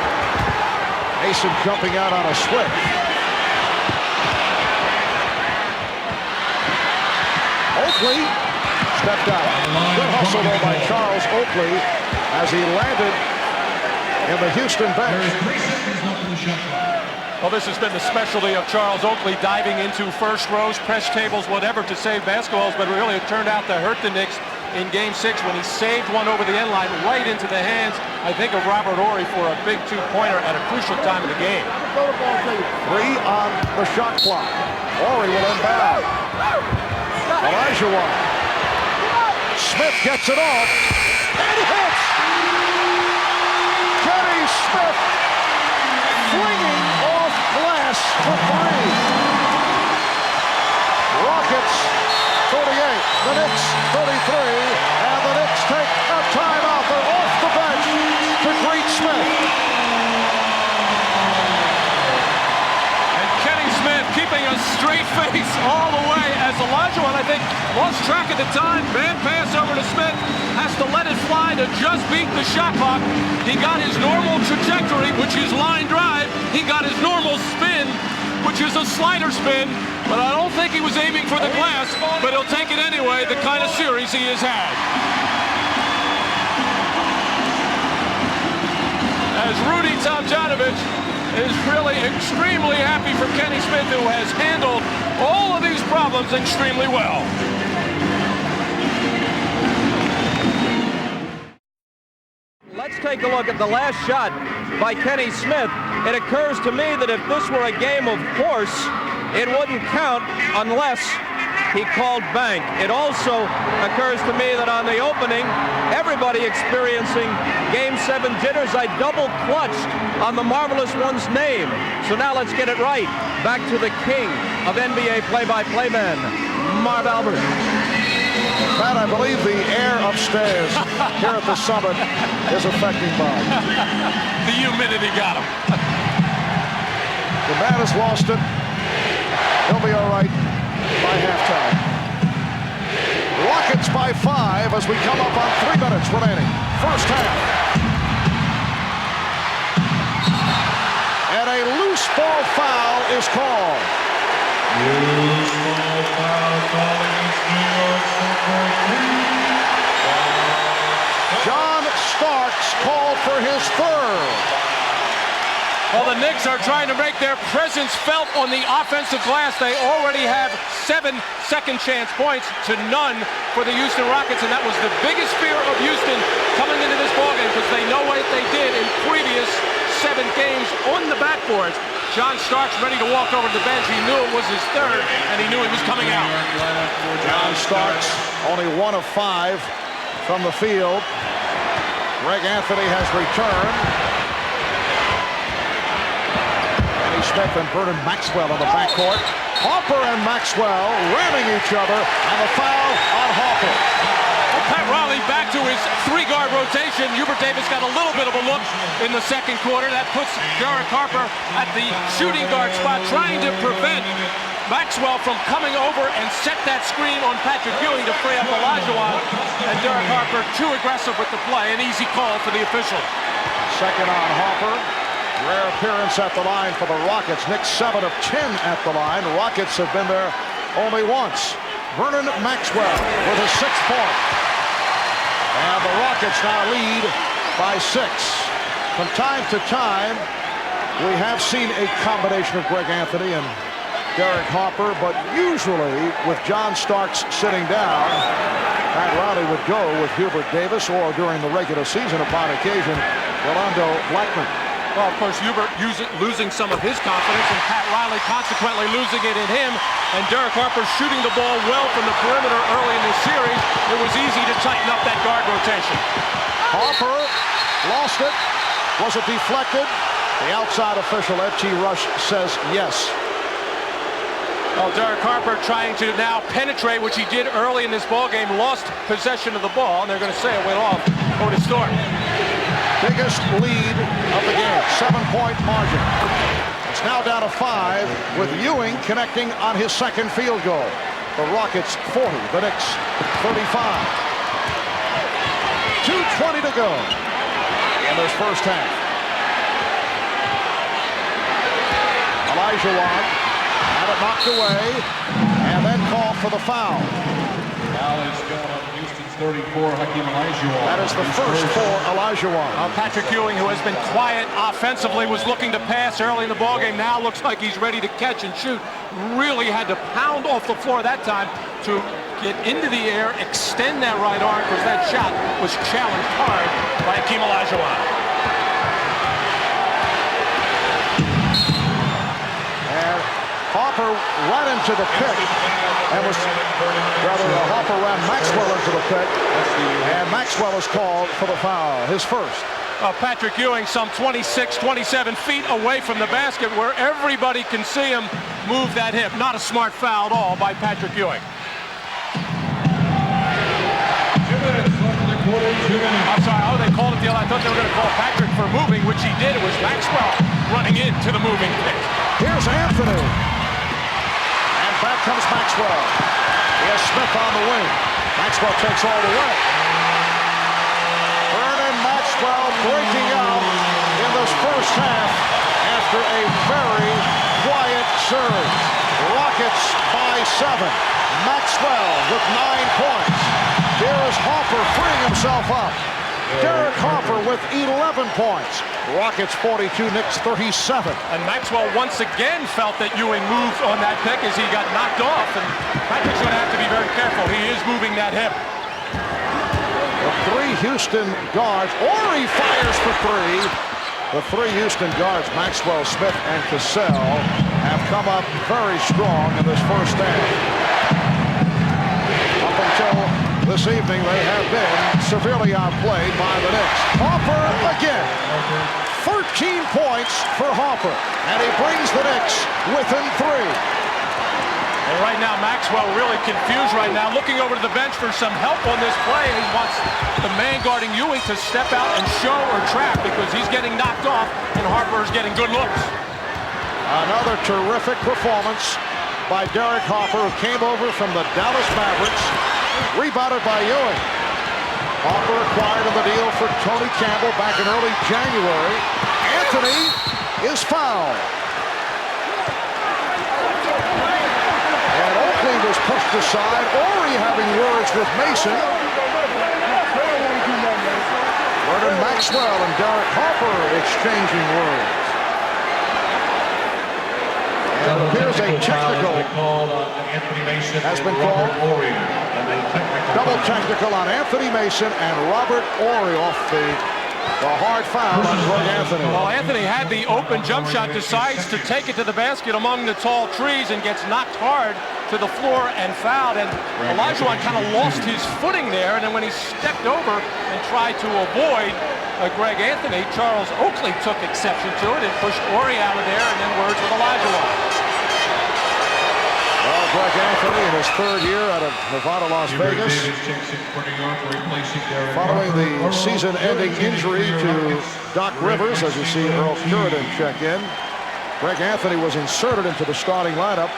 Mason jumping out on a switch. Oakley stepped out. Good hustle though by Charles Oakley as he landed in the Houston bench. Well, this has been the specialty of Charles Oakley, diving into first rows, press tables, whatever to save basketballs, but really it turned out to hurt the Knicks in Game 6 when he saved one over the end line right into the hands, I think, of Robert Horry for a big 2-pointer at a crucial time in the game. 3 on the shot clock. Horry will inbound. Olajuwon. Smith gets it off. And hits! Kenny Smith flinging off glass for 3. Rockets 38, the Knicks 33, and the Knicks take a timeout. They're off the bench to greet Smith. And Kenny Smith keeping a straight face all the way as Olajuwon, I think, lost track of the time. Man pass over to Smith, has to let it fly to just beat the shot clock. He got his normal trajectory, which is line drive. He got his normal spin, which is a slider spin, but I don't think he was aiming for the glass, but he'll take it anyway, the kind of series he has had. As Rudy Tomjanovich is really extremely happy for Kenny Smith, who has handled all of these problems extremely well. Let's take a look at the last shot by Kenny Smith. It occurs to me that if this were a game of course, it wouldn't count unless he called bank. It also occurs to me that on the opening, everybody experiencing Game 7 jitters, I double clutched on the Marvelous One's name. So now let's get it right. Back to the king of NBA play-by-play men, Marv Albert. Pat, I believe the air upstairs here at the Summit is affecting Bob. The humidity got him. The man has lost it. He'll be all right by halftime. Rockets by 5 as we come up on 3 minutes remaining. First half. And a loose ball foul is called. Loose ball foul call against New York. John Starks called for his third. Well, the Knicks are trying to make their presence felt on the offensive glass. They already have 7 second chance points to none for the Houston Rockets, and that was the biggest fear of Houston coming into this ballgame because they know what they did in previous 7 games on the backboards. John Starks ready to walk over to the bench. He knew it was his third, and he knew he was coming out. John Starks only 1 of 5 from the field. Greg Anthony has returned. Smith and Vernon Maxwell on the backcourt. Harper and Maxwell ramming each other, and the foul on Harper. Well, Pat Riley back to his 3-guard rotation. Hubert Davis got a little bit of a look in the second quarter. That puts Derek Harper at the shooting guard spot, trying to prevent Maxwell from coming over and set that screen on Patrick Ewing to free up Olajuwon. And Derek Harper too aggressive with the play. An easy call for the official. Second on Harper. Rare appearance at the line for the Rockets. Knicks 7 of 10 at the line. Rockets have been there only once. Vernon Maxwell with his 6th point. And the Rockets now lead by 6. From time to time, we have seen a combination of Greg Anthony and Derek Harper, but usually with John Starks sitting down, Pat Riley would go with Hubert Davis or during the regular season upon occasion, Rolando Blackman. Well, of course, Hubert losing some of his confidence, and Pat Riley consequently losing it in him. And Derek Harper shooting the ball well from the perimeter early in this series. It was easy to tighten up that guard rotation. Harper lost it. Was it deflected? The outside official, F.G. Rush, says yes. Well, Derek Harper trying to now penetrate, which he did early in this ballgame, lost possession of the ball, and they're going to say it went off Otis Thorpe. Biggest lead of the game, 7-point margin. It's now down to 5 with Ewing connecting on his second field goal. The Rockets 40, the Knicks 35. 2:20 to go in this first half. Olajuwon had it knocked away and then called for the foul. Foul is going on Houston's 34, Hakeem Olajuwon. That is the first for Olajuwon. Patrick Ewing, who has been quiet offensively, was looking to pass early in the ballgame. Now looks like he's ready to catch and shoot. Really had to pound off the floor that time to get into the air, extend that right arm, because that shot was challenged hard by Hakeem Olajuwon. And Harper ran into the pick, and was rather Harper ran Maxwell into the pick, and Maxwell is called for the foul, his first. Patrick Ewing some 26, 27 feet away from the basket where everybody can see him move that hip. Not a smart foul at all by Patrick Ewing. 2 minutes left in the quarter, 2 minutes. I'm sorry, they called it the other. I thought they were going to call Patrick for moving, which he did. It was Maxwell running into the moving pick. Here's Anthony. And back comes Maxwell. He has Smith on the wing. Maxwell takes all the way. Vernon Maxwell breaking out in this first half after a very quiet surge. Rockets by 7. Maxwell with 9 points. Here is Harper freeing himself up. Derek Harper with 11 points. Rockets 42, Knicks 37. And Maxwell once again felt that Ewing moved on that pick as he got knocked off. And Patrick's going to have to be very careful. He is moving that hip. The 3 Houston guards. Horry fires for 3. The 3 Houston guards, Maxwell, Smith, and Cassell, have come up very strong in this first half. Up until this evening, they have been severely outplayed by the Knicks. Harper again. 13 points for Harper. And he brings the Knicks within 3. And right now, Maxwell really confused right now, looking over to the bench for some help on this play. He wants the man guarding Ewing to step out and show or trap because he's getting knocked off and Harper's getting good looks. Another terrific performance by Derek Harper, who came over from the Dallas Mavericks, rebounded by Ewing. Harper acquired in the deal for Tony Campbell back in early January. Anthony is fouled. And Oakley was pushed aside. Ori having words with Mason. Vernon Maxwell and Derek Harper exchanging words. And it appears a technical has been called. Double technical on Anthony Mason and Robert Ori off the hard foul on Greg Anthony. Well, Anthony had the open jump shot, decides to take it to the basket among the tall trees and gets knocked hard to the floor and fouled. And Olajuwon kind of lost his footing there, and then when he stepped over and tried to avoid Greg Anthony, Charles Oakley took exception to it and pushed Ori out of there, and then words with Olajuwon. Well, Greg Anthony in his third year out of Nevada, Las Vegas, following the season-ending injury to Doc Rivers, as you see Earl Curidan check in. Greg Anthony was inserted into the starting lineup,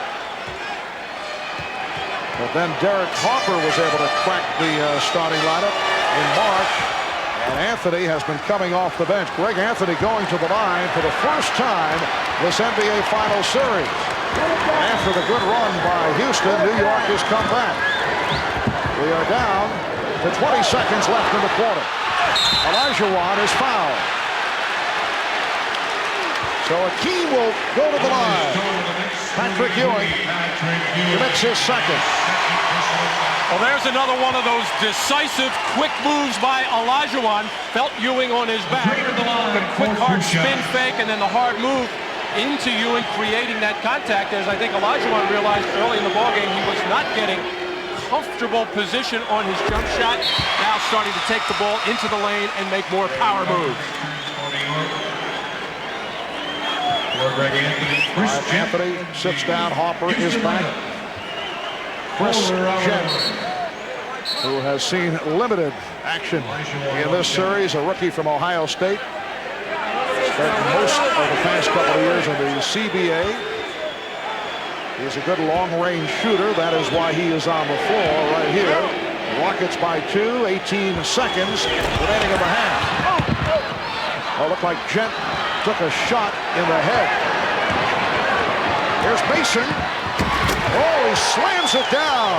but then Derek Harper was able to crack the starting lineup in March, and Anthony has been coming off the bench. Greg Anthony going to the line for the first time this NBA Finals Series. And after the good run by Houston, New York has come back. We are down to 20 seconds left in the quarter. Olajuwon is fouled. So Hakeem will go to the line. Patrick Ewing commits his second. Well, there's another one of those decisive, quick moves by Olajuwon. Felt Ewing on his back. The quick, hard spin fake, and then the hard move into Ewing, creating that contact. As I think Olajuwon realized early in the ballgame, he was not getting comfortable position on his jump shot. Now starting to take the ball into the lane and make more power moves. Anthony sits down. Harper is back. Chris Jett, who has seen limited action in this series, a rookie from Ohio State. Spent most of the past couple of years in the CBA. He's a good long-range shooter. That is why he is on the floor right here. Rockets by 2, 18 seconds remaining in the half. Oh, looked like Jett took a shot in the head. Here's Mason. Oh, he slams it down,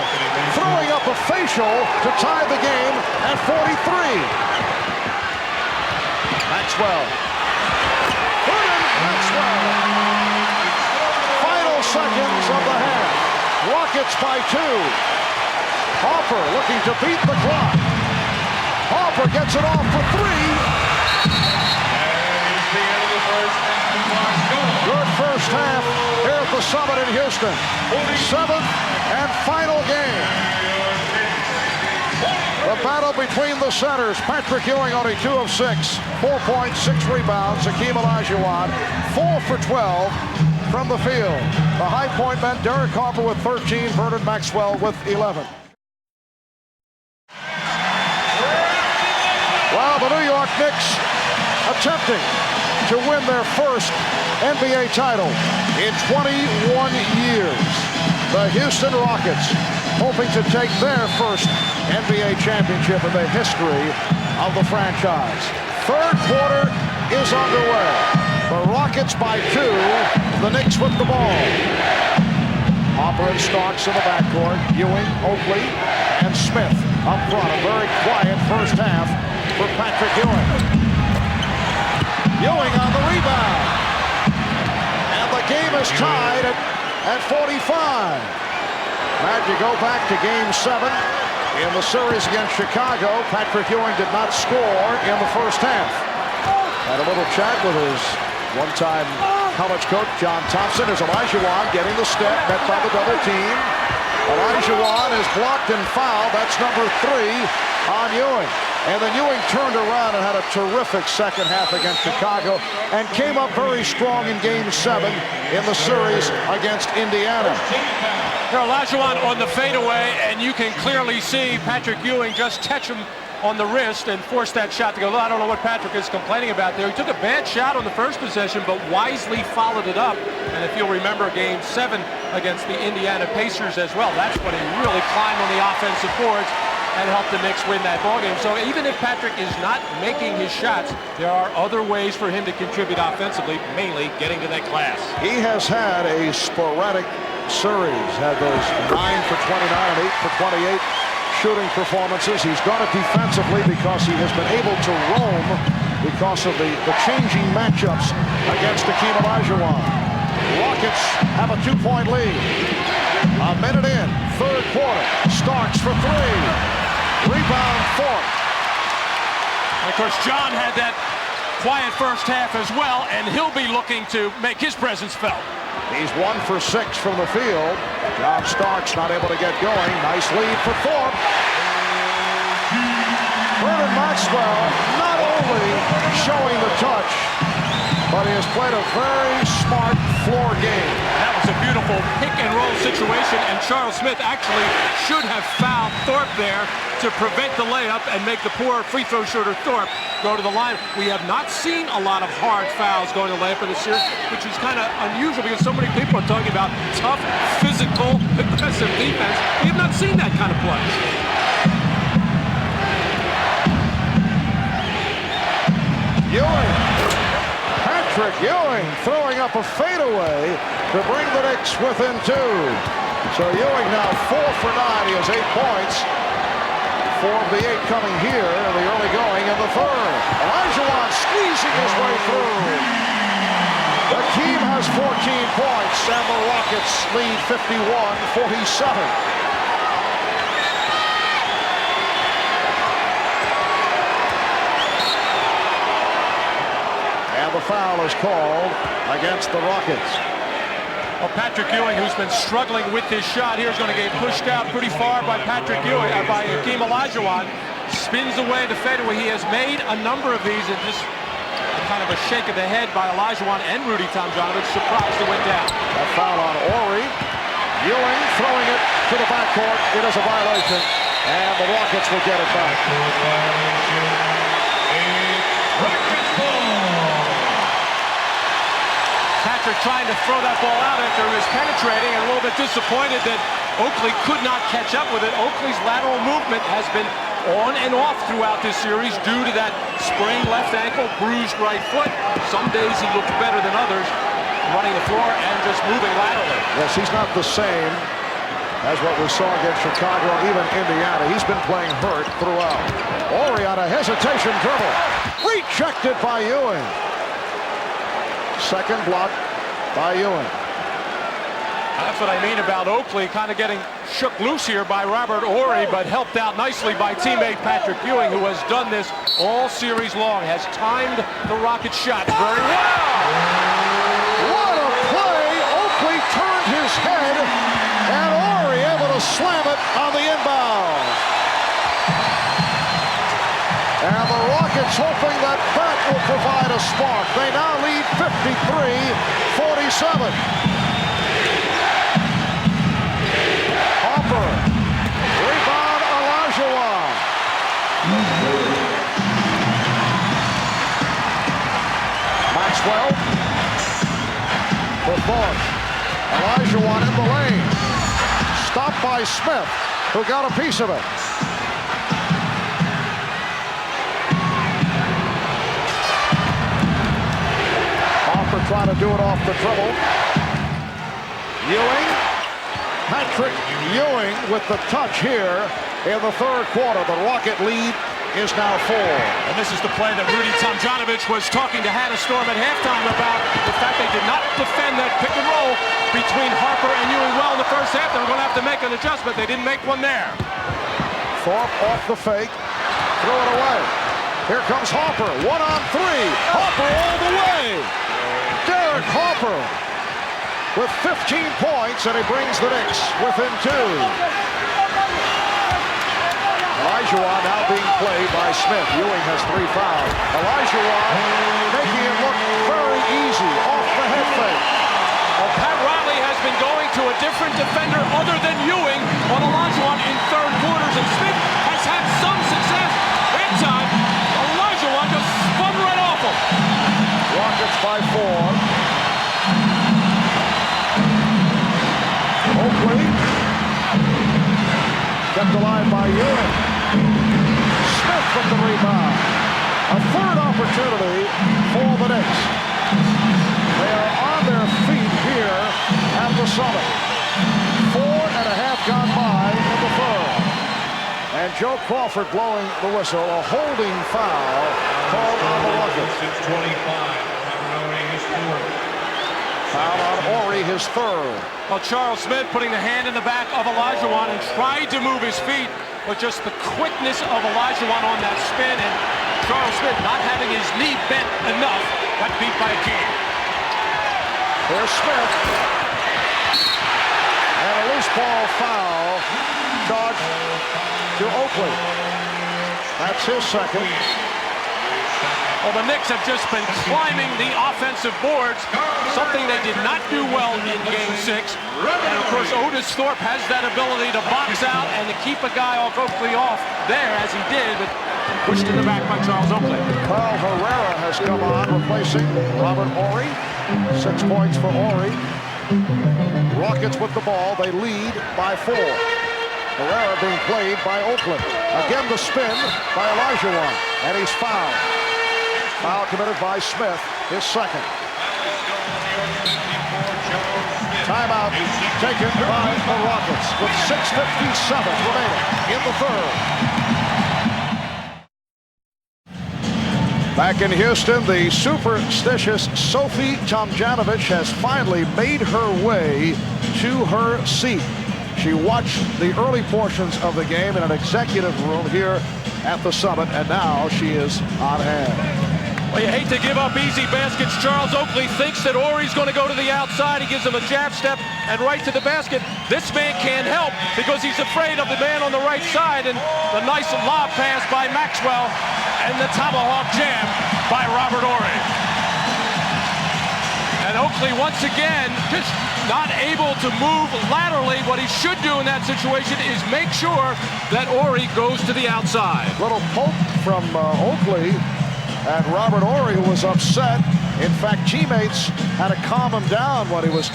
throwing up a facial to tie the game at 43. Maxwell. Maxwell. Final seconds of the half. Rockets by 2. Harper looking to beat the clock. Harper gets it off for 3. Good first half here at the Summit in Houston. 7th and final game. The battle between the centers. Patrick Ewing only 2 of 6. 4 points, 6 rebounds. Hakeem Olajuwon 4 for 12 from the field. The high point men, Derek Harper with 13, Vernon Maxwell with 11. Well, the New York Knicks attempting to win their first NBA title in 21 years. The Houston Rockets hoping to take their first NBA championship in the history of the franchise. Third quarter is underway. The Rockets by 2. The Knicks with the ball. Harper and Starks in the backcourt. Ewing, Oakley, and Smith up front. A very quiet first half for Patrick Ewing. Ewing on the rebound. And the game is tied at 45. Magic go back to Game 7 in the series against Chicago. Patrick Ewing did not score in the first half. Had a little chat with his one-time college coach, John Thompson. There's Olajuwon getting the step, met by the double team. Olajuwon is blocked and fouled. That's number 3 on Ewing. And then Ewing turned around and had a terrific second half against Chicago and came up very strong in Game 7 in the series against Indiana. Olajuwon on the fadeaway, and you can clearly see Patrick Ewing just catch him on the wrist and force that shot to go. I don't know what Patrick is complaining about there. He took a bad shot on the first possession, but wisely followed it up. And if you'll remember Game 7 against the Indiana Pacers as well, that's when he really climbed on the offensive boards and helped the Knicks win that ballgame. So even if Patrick is not making his shots, there are other ways for him to contribute offensively, mainly getting to that glass. He has had a sporadic series, had those 9 for 29 and 8 for 28 shooting performances. He's done it defensively because he has been able to roam because of the changing matchups against Hakeem Olajuwon. Rockets have a 2-point lead. A minute in, third quarter. Starks for 3. Rebound Thorpe. Of course, John had that quiet first half as well, and he'll be looking to make his presence felt. He's 1 for 6 from the field. John Starks not able to get going. Nice lead for Thorpe. Vernon Maxwell not only showing the touch, but he has played a very smart floor game. That was a beautiful pick and roll situation, and Charles Smith actually should have fouled Thorpe there to prevent the layup and make the poor free throw shooter Thorpe go to the line. We have not seen a lot of hard fouls going to layup in this series, which is kind of unusual because so many people are talking about tough, physical, aggressive defense. We have not seen that kind of play. Ewing. Patrick Ewing throwing up a fadeaway to bring the Knicks within 2. So Ewing now 4 for 9. He has 8 points. 4 of the 8 coming here in the early going in the third. Olajuwon squeezing his way through. Hakeem has 14 points, and the Rockets lead 51-47. The foul is called against the Rockets. Well, Patrick Ewing, who's been struggling with his shot here, is going to get pushed out pretty far by Patrick Ewing, by Hakeem Olajuwon. Spins away the fadeaway. He has made a number of these, and just kind of a shake of the head by Olajuwon and Rudy Tomjanovich. Surprised he went down. That foul on Horry. Ewing throwing it to the backcourt. It is a violation, and the Rockets will get it back. Patrick trying to throw that ball out after he was penetrating, and a little bit disappointed that Oakley could not catch up with it. Oakley's lateral movement has been on and off throughout this series due to that sprained left ankle, bruised right foot. Some days he looks better than others, running the floor and just moving laterally. Yes, he's not the same as what we saw against Chicago, even Indiana. He's been playing hurt throughout. Horry on a hesitation dribble. Rejected by Ewing. Second block by Ewing. That's what I mean about Oakley kind of getting shook loose here by Robert Horry, but helped out nicely by teammate Patrick Ewing, who has done this all series long, has timed the Rockets' shots very well. What a play! Oakley turned his head, and Horry able to slam it on the inbound. And the Rockets hoping that that will provide a spark. They now lead 53-47. Harper. Rebound Olajuwon. Maxwell. For Thorpe. Olajuwon in the lane. Stopped by Smith, who got a piece of it. Trying to do it off the dribble. Ewing. Patrick Ewing with the touch here in the third quarter. The Rocket lead is now 4. And this is the play that Rudy Tomjanovich was talking to Hannah Storm at halftime about, the fact they did not defend that pick and roll between Harper and Ewing well in the first half. They were going to have to make an adjustment. They didn't make one there. Thorpe off the fake. Throw it away. Here comes Harper. 1 on 3. Harper all the way. Derek Harper with 15 points, and he brings the Knicks within 2. Olajuwon now being played by Smith. Ewing has 3 fouls. Olajuwon making it look very easy off the head fake. Well, Pat Riley has been going to a different defender other than Ewing on Olajuwon in third quarters, and Smith has had some success. That time, Olajuwon just spun right off him. Rockets by 4. Oakley kept alive by Ewing. Smith with the rebound. A third opportunity for the Knicks. They are on their feet here at the Summit. 4.5 gone by in the third. And Joe Crawford blowing the whistle. A holding foul called on the Rockets. 25. Foul on Horry, his third. Well, Charles Smith putting the hand in the back of Olajuwon and tried to move his feet, but just the quickness of Olajuwon on that spin, and Charles Smith not having his knee bent enough, got beat by Hakeem. There's Smith. And a loose ball foul charged to Oakley. That's his second. Well, the Knicks have just been climbing the offensive boards, something they did not do well in Game 6. And, of course, Otis Thorpe has that ability to box out and to keep a guy like Oakley off there, as he did, but pushed in the back by Charles Oakley. Carl Herrera has come on, replacing Robert Horry. 6 points for Horry. Rockets with the ball. They lead by 4. Herrera being played by Oakley. Again, the spin by Olajuwon, and he's fouled. Foul committed by Smith, his second. Timeout taken by the Rockets with 6:57 remaining in the third. Back in Houston, the superstitious Sophie Tomjanovich has finally made her way to her seat. She watched the early portions of the game in an executive room here at the Summit, and now she is on hand. Well, you hate to give up easy baskets. Charles Oakley thinks that Horry's going to go to the outside. He gives him a jab step and right to the basket. This man can't help because he's afraid of the man on the right side. And the nice lob pass by Maxwell and the tomahawk jam by Robert Horry. And Oakley once again just not able to move laterally. What he should do in that situation is make sure that Horry goes to the outside. Little poke from Oakley. And Robert Horry, who was upset. In fact, teammates had to calm him down when he was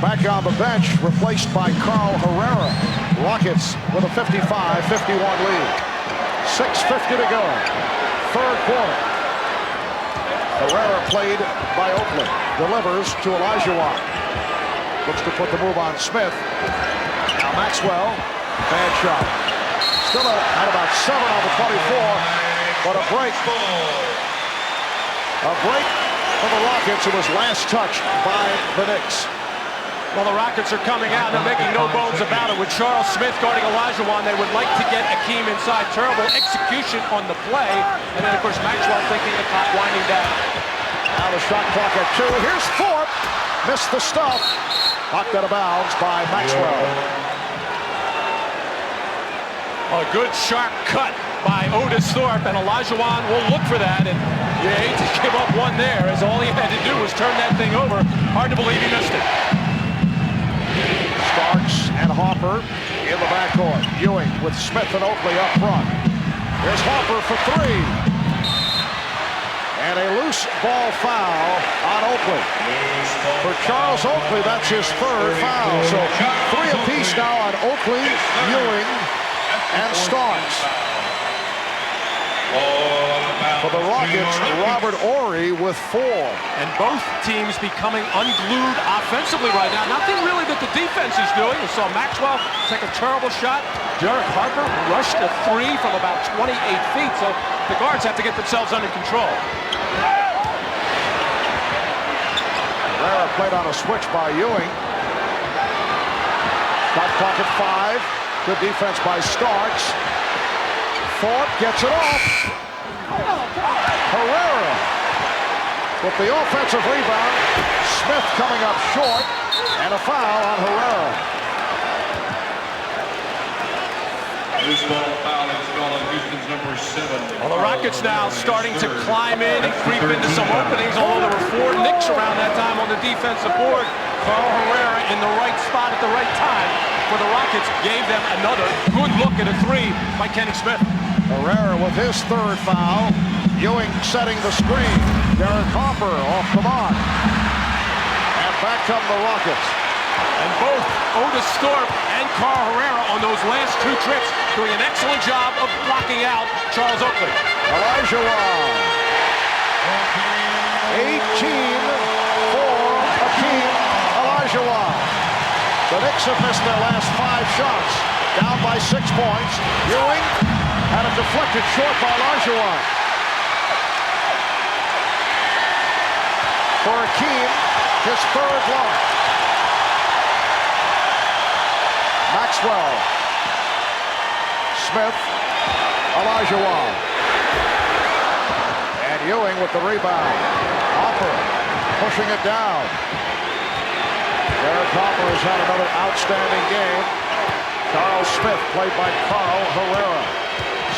back on the bench, replaced by Carl Herrera. Rockets with a 55-51 lead. 6:50 to go. Third quarter. Herrera played by Oakley. Delivers to Olajuwon. Looks to put the move on Smith. Now Maxwell. Bad shot. Still at about 7 on the 24. But a break for the Rockets, who was last touched by the Knicks. Well, the Rockets are coming out. They're making no bones about it. With Charles Smith guarding Olajuwon, they would like to get Hakeem inside. Terrible execution on the play. And then, of course, Maxwell thinking the clock winding down. Now the shot clock at 2. Here's Thorpe. Missed the stuff. Knocked out of bounds by Maxwell. A good sharp cut by Otis Thorpe, and Olajuwon will look for that, and you hate to give up one there, as all he had to do was turn that thing over. Hard to believe he missed it. Starks and Harper in the backcourt. Ewing with Smith and Oakley up front. There's Harper for 3. And a loose ball foul on Oakley. For Charles Oakley, that's his third foul. So 3 apiece now on Oakley, Ewing, and Starks. For the Rockets, Robert Horry with 4. And both teams becoming unglued offensively right now. Nothing really that the defense is doing. We saw Maxwell take a terrible shot. Derek Harper rushed a 3 from about 28 feet. So the guards have to get themselves under control. Herrera played on a switch by Ewing. Shot clock at 5. Good defense by Starks. Thorpe gets it off. Herrera with the offensive rebound. Smith coming up short, and a foul on Herrera. This ball foul is called on Houston. Well, the Rockets now starting to climb in and creep into some openings, although there were 4 Knicks around that time on the defensive board. Carl Herrera in the right spot at the right time for the Rockets gave them another good look at a 3 by Kenny Smith. Herrera with his 3rd foul. Ewing setting the screen. Derek Harper off the mark. And back come the Rockets. And both Otis Thorpe and Carl Herrera on those last 2 trips doing an excellent job of blocking out Charles Oakley. Olajuwon. 18 for Hakeem Olajuwon. The Knicks have missed their last 5 shots. Down by 6 points. Ewing had it deflected short by Olajuwon. For Hakeem, his 3rd block. Maxwell. Smith. Olajuwon. And Ewing with the rebound. Harper pushing it down. Derek Harper has had another outstanding game. Charles Smith played by Carl Herrera.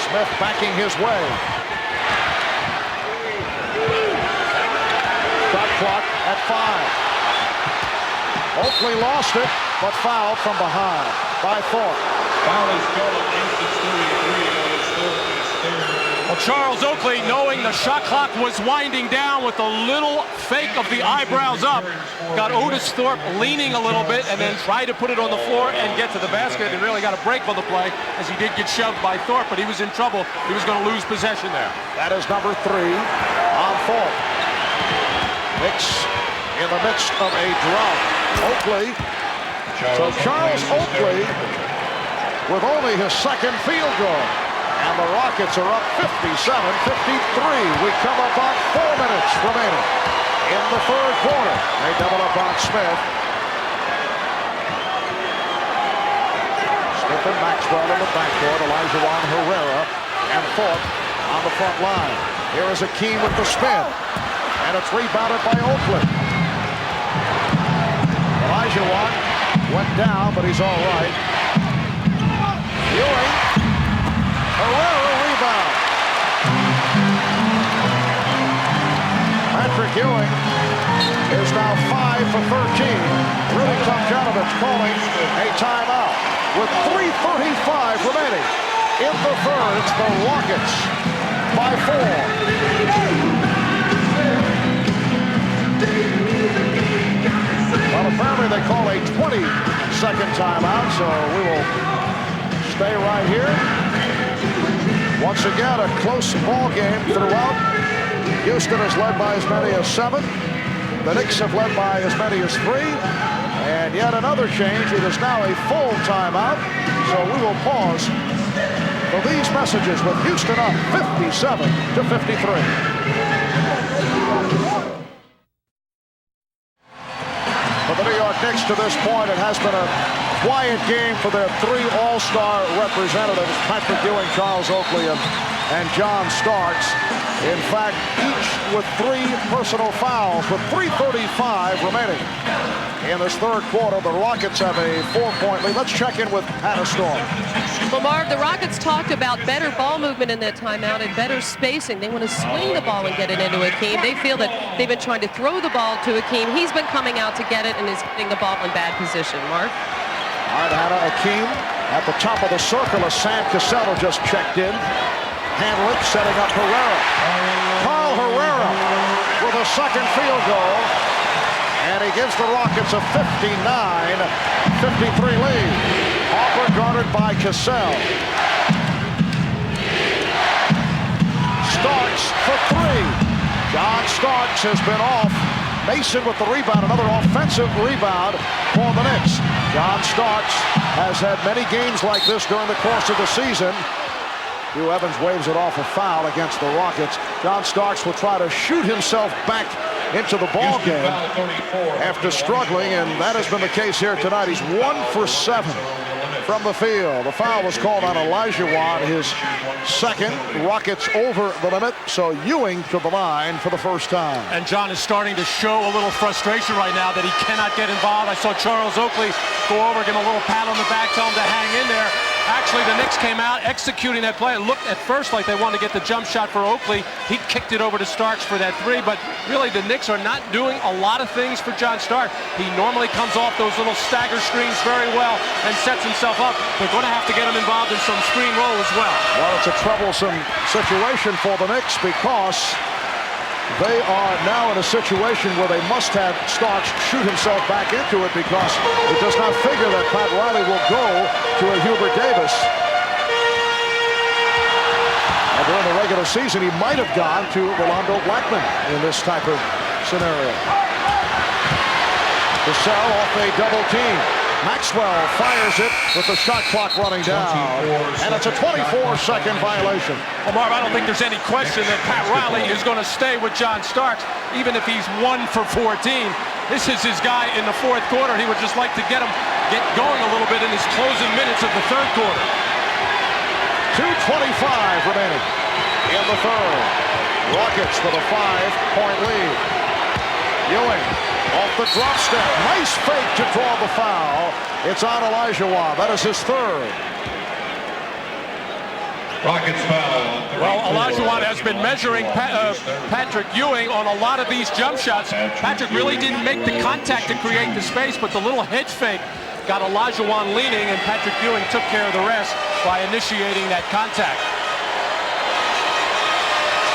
Smith backing his way. Shot clock at 5. Oakley lost it, but fouled from behind by Thorpe. Foul is called against the 33 on his third. Well, Charles Oakley, knowing the shot clock was winding down with a little fake of the eyebrows up, got Otis Thorpe leaning a little bit and then tried to put it on the floor and get to the basket and really got a break on the play as he did get shoved by Thorpe, but he was in trouble. He was going to lose possession there. That is number 3 on Thorpe. Knicks in the midst of a drought. Oakley. So Charles Oakley with only his 2nd field goal. And the Rockets are up 57-53. We come up on 4 minutes remaining in the 3rd quarter. They double up on Smith. Smith and Maxwell in the backcourt. Olajuwon, Herrera, and Thorpe on the front line. Here is Hakeem with the spin. And it's rebounded by Oakley. Olajuwon went down, but he's all right. Ewing. Herrera rebound. Patrick Ewing is now 5 for 13. Rudy Tomjanovich calling a timeout with 3:35 remaining in the 3rd. It's the Rockets by 4. Well, apparently they call a 20-second timeout, so we will stay right here. Once again, a close ball game throughout. Houston has led by as many as 7. The Knicks have led by as many as 3. And yet another change. It is now a full timeout. So we will pause for these messages with Houston up 57-53. For the New York Knicks to this point, it has been a quiet game for their 3 all-star representatives, Patrick Ewing, Charles Oakley, and John Starks. In fact, each with 3 personal fouls with 3:35 remaining. In this 3rd quarter, the Rockets have a 4-point lead. Let's check in with Hannah Storm. Well, Marv, the Rockets talked about better ball movement in that timeout and better spacing. They want to swing the ball and get it into Hakeem. They feel that they've been trying to throw the ball to Hakeem. He's been coming out to get it and is getting the ball in bad position. Marv? All right, Hannah, Hakeem at the top of the circle as Sam Cassell just checked in. Handling, setting up Herrera. Carl Herrera with a 2nd field goal. And he gives the Rockets a 59-53 lead. Harper guarded by Cassell. Starks for 3. John Starks has been off. Mason with the rebound, another offensive rebound for the Knicks. John Starks has had many games like this during the course of the season. Hugh Evans waves it off a foul against the Rockets. John Starks will try to shoot himself back into the ball game after struggling, and that has been the case here tonight. He's 1 for 7 from the field. The foul was called on Olajuwon, his 2nd. Rockets over the limit, so Ewing to the line for the first time. And John is starting to show a little frustration right now that he cannot get involved. I saw Charles Oakley go over, give him a little pat on the back, tell him to hang in there. Actually, the Knicks came out executing that play. It looked at first like they wanted to get the jump shot for Oakley. He kicked it over to Starks for that three, but really the Knicks are not doing a lot of things for John Stark. He normally comes off those little stagger screens very well and sets himself up. They're going to have to get him involved in some screen roll as well. Well, it's a troublesome situation for the Knicks because they are now in a situation where they must have Starks shoot himself back into it because it does not figure that Pat Riley will go to a Hubert Davis. And during the regular season, he might have gone to Rolando Blackman in this type of scenario. Cassell off a double team. Maxwell fires it with the shot clock running down. And it's a 24-second violation. Well, Marv, I don't think there's any question that Pat Riley is going to stay with John Starks, even if he's 1 for 14. This is his guy in the fourth quarter. He would just like to get going a little bit in his closing minutes of the third quarter. 2:25 remaining in the third. Rockets with a 5-point lead. Ewing off the drop step. Nice fake to draw the foul. It's on Olajuwon. That is his third. Rockets foul. Well, Olajuwon has been measuring Patrick Ewing on a lot of these jump shots. Patrick really didn't make the contact to create the space, but the little hedge fake got Olajuwon leaning, and Patrick Ewing took care of the rest by initiating that contact.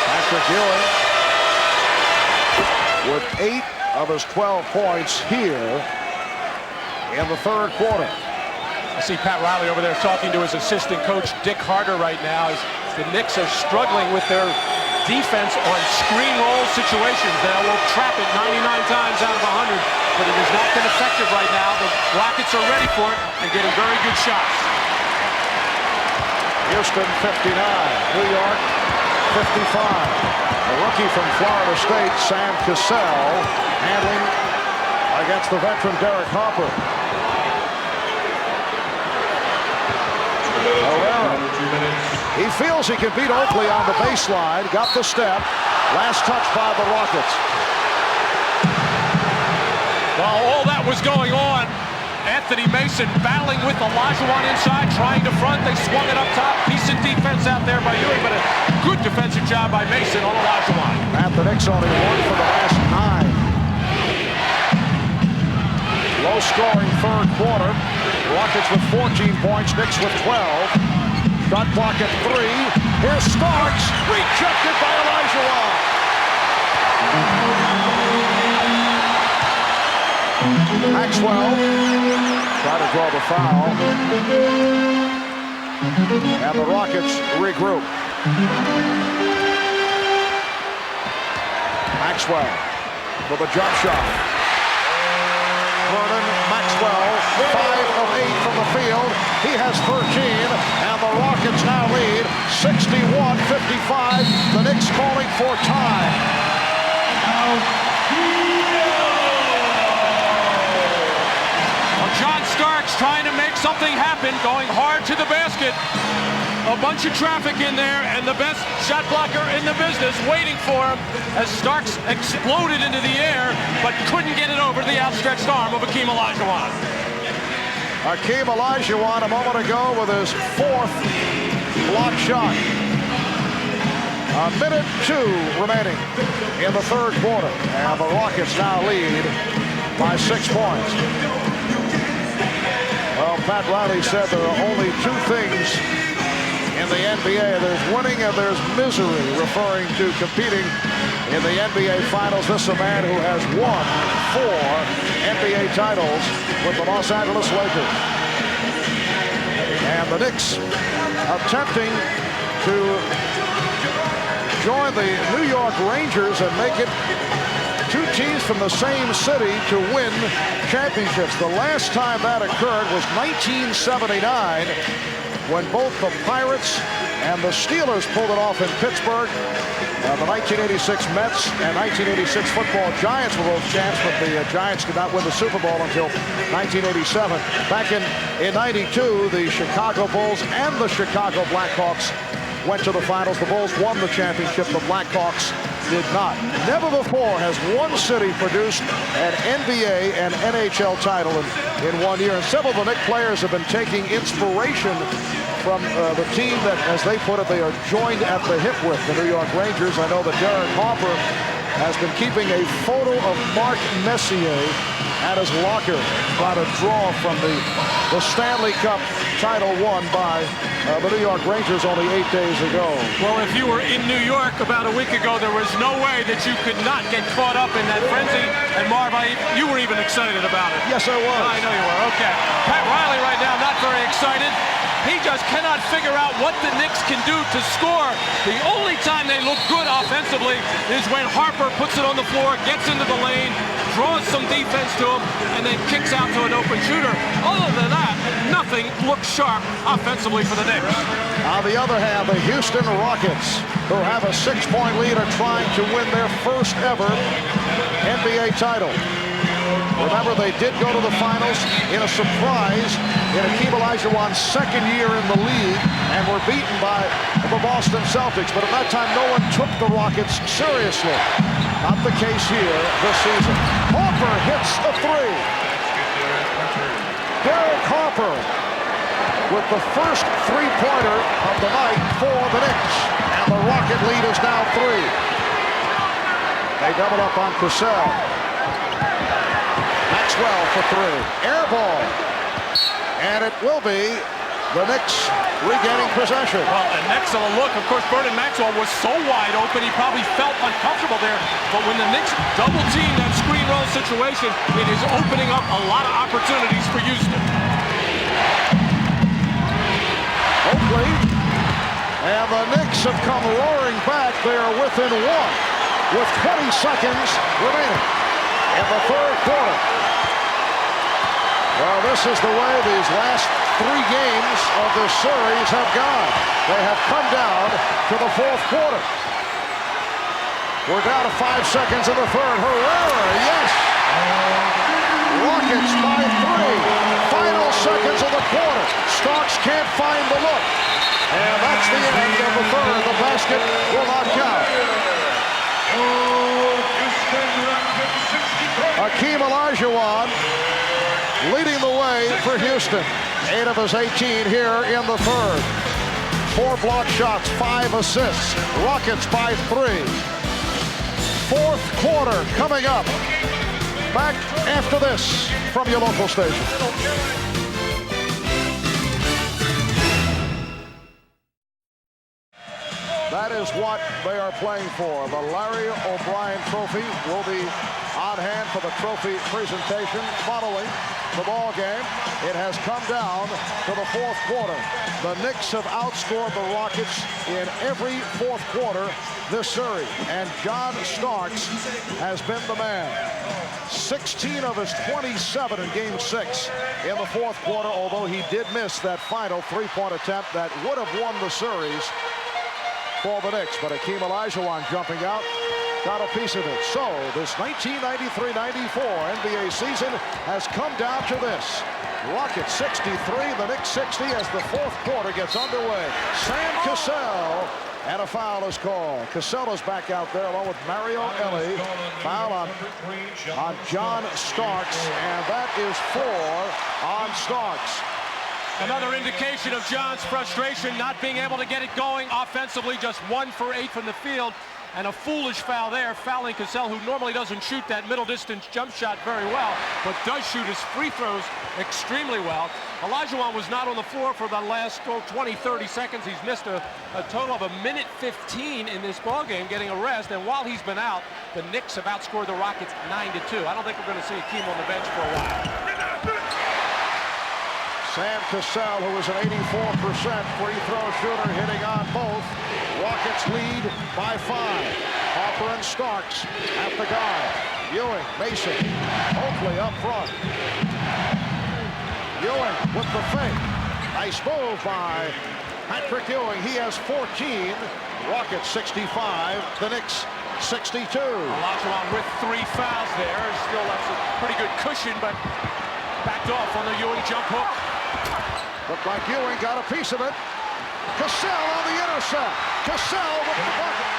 Patrick Ewing with 8 of his 12 points here in the third quarter. I see Pat Riley over there talking to his assistant coach, Dick Harder, right now, as the Knicks are struggling with their defense on screen roll situations. They will trap it 99 times out of 100, but it has not been effective right now. The Rockets are ready for it and getting very good shots. Houston 59, New York 55. The rookie from Florida State, Sam Cassell, handling against the veteran Derek Harper. He feels he can beat Oakley on the baseline. Got the step. Last touch by the Rockets. While all that was going on, Anthony Mason battling with Olajuwon inside, trying to front. They swung it up top. Decent defense out there by Ewing, but a good defensive job by Mason on Olajuwon. And the Knicks only won for the last 9. Low-scoring third quarter. Rockets with 14 points. Knicks with 12. Shot clock at 3. Here's Starks. Rejected by Olajuwon. Maxwell trying to draw the foul. And the Rockets regroup. Maxwell with a jump shot. Vernon Maxwell, 5 of 8 from the field. He has 13, and the Rockets now lead 61-55. The Knicks calling for time. Well, John Starks trying to make something happen, going hard to the basket. A bunch of traffic in there, and the best shot blocker in the business waiting for him as Starks exploded into the air, but couldn't get it over the outstretched arm of Hakeem Olajuwon. Hakeem Olajuwon a moment ago with his 4th block shot. 1:02 remaining in the third quarter, and the Rockets now lead by 6 points. Well, Pat Riley said there are only 2 things in the NBA. There's winning and there's misery, referring to competing in the NBA Finals. This is a man who has won 4 NBA titles with the Los Angeles Lakers. And the Knicks attempting to join the New York Rangers and make it 2 teams from the same city to win championships. The last time that occurred was 1979, when both the Pirates and the Steelers pulled it off in Pittsburgh. The 1986 Mets and 1986 football Giants were both champs, but the Giants did not win the Super Bowl until 1987. Back in 92, the Chicago Bulls and the Chicago Blackhawks went to the finals. The Bulls won the championship. The Blackhawks did not. Never before has one city produced an NBA and NHL title in 1 year. And several of the Knicks players have been taking inspiration from the team that, as they put it, they are joined at the hip with, the New York Rangers. I know that Derek Harper has been keeping a photo of Mark Messier at his locker, trying to draw from the Stanley Cup title won by the New York Rangers only 8 days ago. Well, if you were in New York about a week ago, there was no way that you could not get caught up in that frenzy. And Marv, you were even excited about it. Yes, I was. I know you were. Okay. Pat Riley right now not very excited. He just cannot figure out what the Knicks can do to score. The only time they look good offensively is when Harper puts it on the floor, gets into the lane, draws some defense to him, and then kicks out to an open shooter. Other than that, nothing looks sharp offensively for the Knicks. On the other hand, the Houston Rockets, who have a 6-point lead, are trying to win their first ever NBA title. Remember, they did go to the finals in a surprise in Hakeem Olajuwon's second year in the league and were beaten by the Boston Celtics. But at that time, no one took the Rockets seriously. Not the case here this season. Harper hits a three. Derek Harper with the first three-pointer of the night for the Knicks. And the Rocket lead is now 3. They double up on Cassell. Maxwell for 3. Air ball. And it will be the Knicks regaining possession. Well, an excellent look. Of course, Vernon Maxwell was so wide open, he probably felt uncomfortable there. But when the Knicks double team that screen roll situation, it is opening up a lot of opportunities for Houston. Oakley. And the Knicks have come roaring back. They are within 1 with 20 seconds remaining in the third quarter. Well, this is the way these last 3 games of this series have gone. They have come down to the fourth quarter. We're down to 5 seconds in the third. Herrera, yes! Rockets by 3. Final seconds of the quarter. Starks can't find the look. And that's the end of the third. The basket will not count. Hakeem Olajuwon leading the way for Houston. 8 of his 18 here in the third. 4 block shots, 5 assists. Rockets by 3. Fourth quarter coming up. Back after this from your local station. That is what they are playing for. The Larry O'Brien Trophy will be on hand for the trophy presentation following the ball game. It has come down to the fourth quarter. The Knicks have outscored the Rockets in every fourth quarter this series, and John Starks has been the man. 16 of his 27 in Game 6 in the fourth quarter, although he did miss that final 3-point attempt that would have won the series for the Knicks. But Hakeem Olajuwon jumping out got a piece of it. So this 1993-94 NBA season has come down to this. Rockets 63, the Knicks 60 as the fourth quarter gets underway. Sam Cassell, and a foul is called. Cassell is back out there along with Mario Elie. Foul on John Starks, and that is 4 on Starks. Another indication of John's frustration, not being able to get it going offensively, just 1 for 8 from the field. And a foolish foul there, fouling Cassell, who normally doesn't shoot that middle distance jump shot very well, but does shoot his free throws extremely well. Olajuwon was not on the floor for the last 20-30 seconds. He's missed a total of 1:15 in this ballgame, getting a rest. And while he's been out, the Knicks have outscored the Rockets 9-2. I don't think we're going to see Hakeem on the bench for a while. Sam Cassell, who is an 84% free throw shooter, hitting on both. Rockets lead by 5. Harper and Starks at the guard. Ewing, Mason, Oakley up front. Ewing with the fake. Nice move by Patrick Ewing. He has 14. Rockets 65. The Knicks 62. Olajuwon with 3 fouls there. Still has a pretty good cushion, but backed off on the Ewing jump hook. Looked like Ewing got a piece of it. Cassell on the intercept. Cassell with the bucket.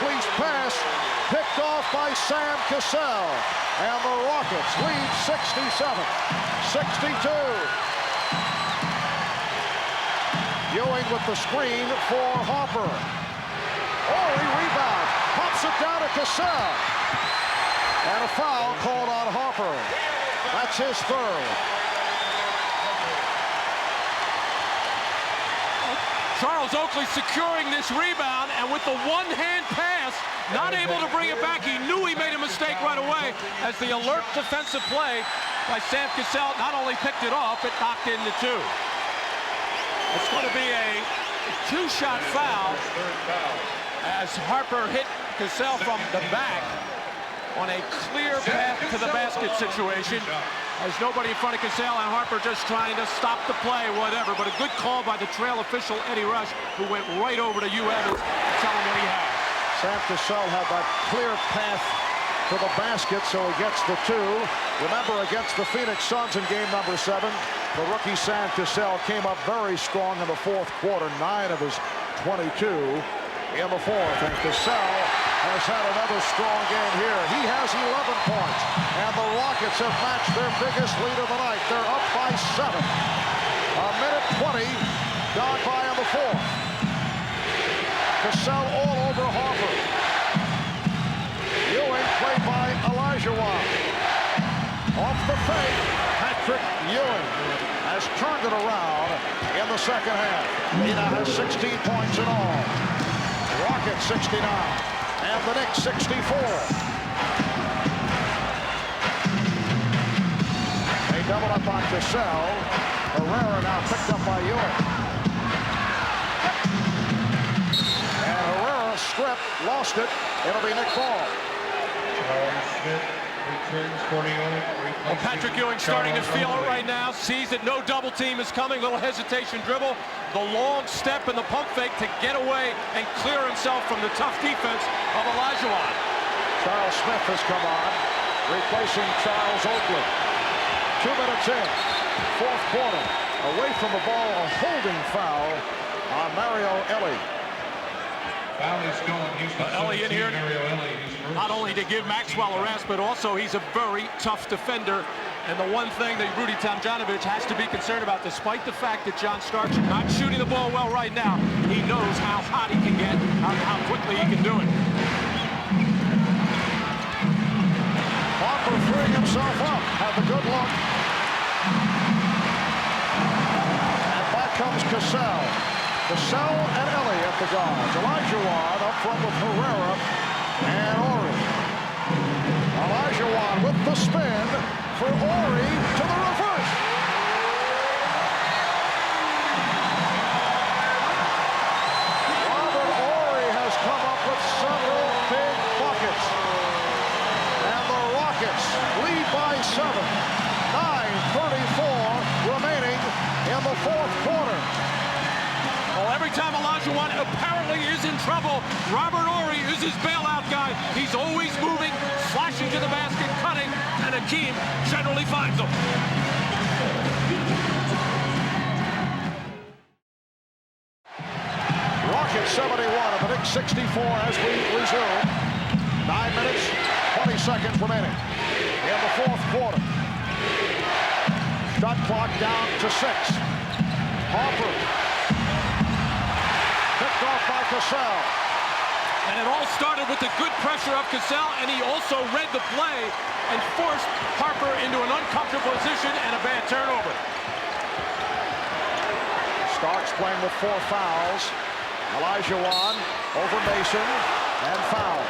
Oakley's pass picked off by Sam Cassell. And the Rockets lead 67-62. Ewing with the screen for Harper. He rebounds, pops it down to Cassell. And a foul called on Harper. That's his third. Charles Oakley securing this rebound, and with the one-hand pass, not able to bring it back. He knew he made a mistake right away as the alert defensive play by Sam Cassell not only picked it off, it knocked in the two. It's going to be a two-shot foul as Harper hit Cassell from the back on a clear path to the basket situation. There's nobody in front of Cassell, and Harper just trying to stop the play, whatever. But a good call by the trail official, Eddie Rush, who went right over to Hugh Evans to tell him what he had. Sam Cassell had that clear path to the basket, so he gets the two. Remember, against the Phoenix Suns in game number 7, the rookie Sam Cassell came up very strong in the fourth quarter, 9 of his 22 in the fourth. And Cassell has had another strong game here. He has 11 points, and the Rockets have matched their biggest lead of the night. They're up by 7. A minute 20 gone by in the fourth. Cassell all over Harper. Ewing played by Olajuwon. Off the fake, Patrick Ewing has turned it around in the second half. He now has 16 points in all. Rockets 69. And the Knicks 64. They double up on Cassell. Herrera now picked up by Ewing. And Herrera stripped, lost it. It'll be Nick Ball. Well, Patrick Ewing starting to feel it right now. Sees that no double team is coming. Little hesitation dribble. The long step and the pump fake to get away and clear himself from the tough defense of Olajuwon. Charles Smith has come on, replacing Charles Oakley. 2 minutes in, fourth quarter. Away from the ball, a holding foul on Mario Elie. Elie in here, not only to give Maxwell a rest, but also he's a very tough defender. And the one thing that Rudy Tomjanovich has to be concerned about, despite the fact that John Starks is not shooting the ball well right now, he knows how hot he can get, how quickly he can do it. Harper freeing himself up, had the good look. And back comes Cassell. Cassell and Elie at the guards. Olajuwon up front with Herrera and Horry. Olajuwon with the spin for Horry to the reverse. Robert Horry has come up with several big buckets. And the Rockets lead by 7. 9:34 remaining in the fourth quarter. Well, every time Olajuwon apparently is in trouble, Robert Horry is his bailout guy. He's always moving, slashing to the basket, cutting, and Hakeem generally finds him. Rockets 71 and the Knicks 64 as we resume. 9 minutes, 20 seconds remaining in the fourth quarter. Shot clock down to 6. Harper. Picked off by Cassell. And it all started with the good pressure of Cassell, and he also read the play and forced Harper into an uncomfortable position and a bad turnover. Starks playing with 4 fouls. Olajuwon over Mason and foul.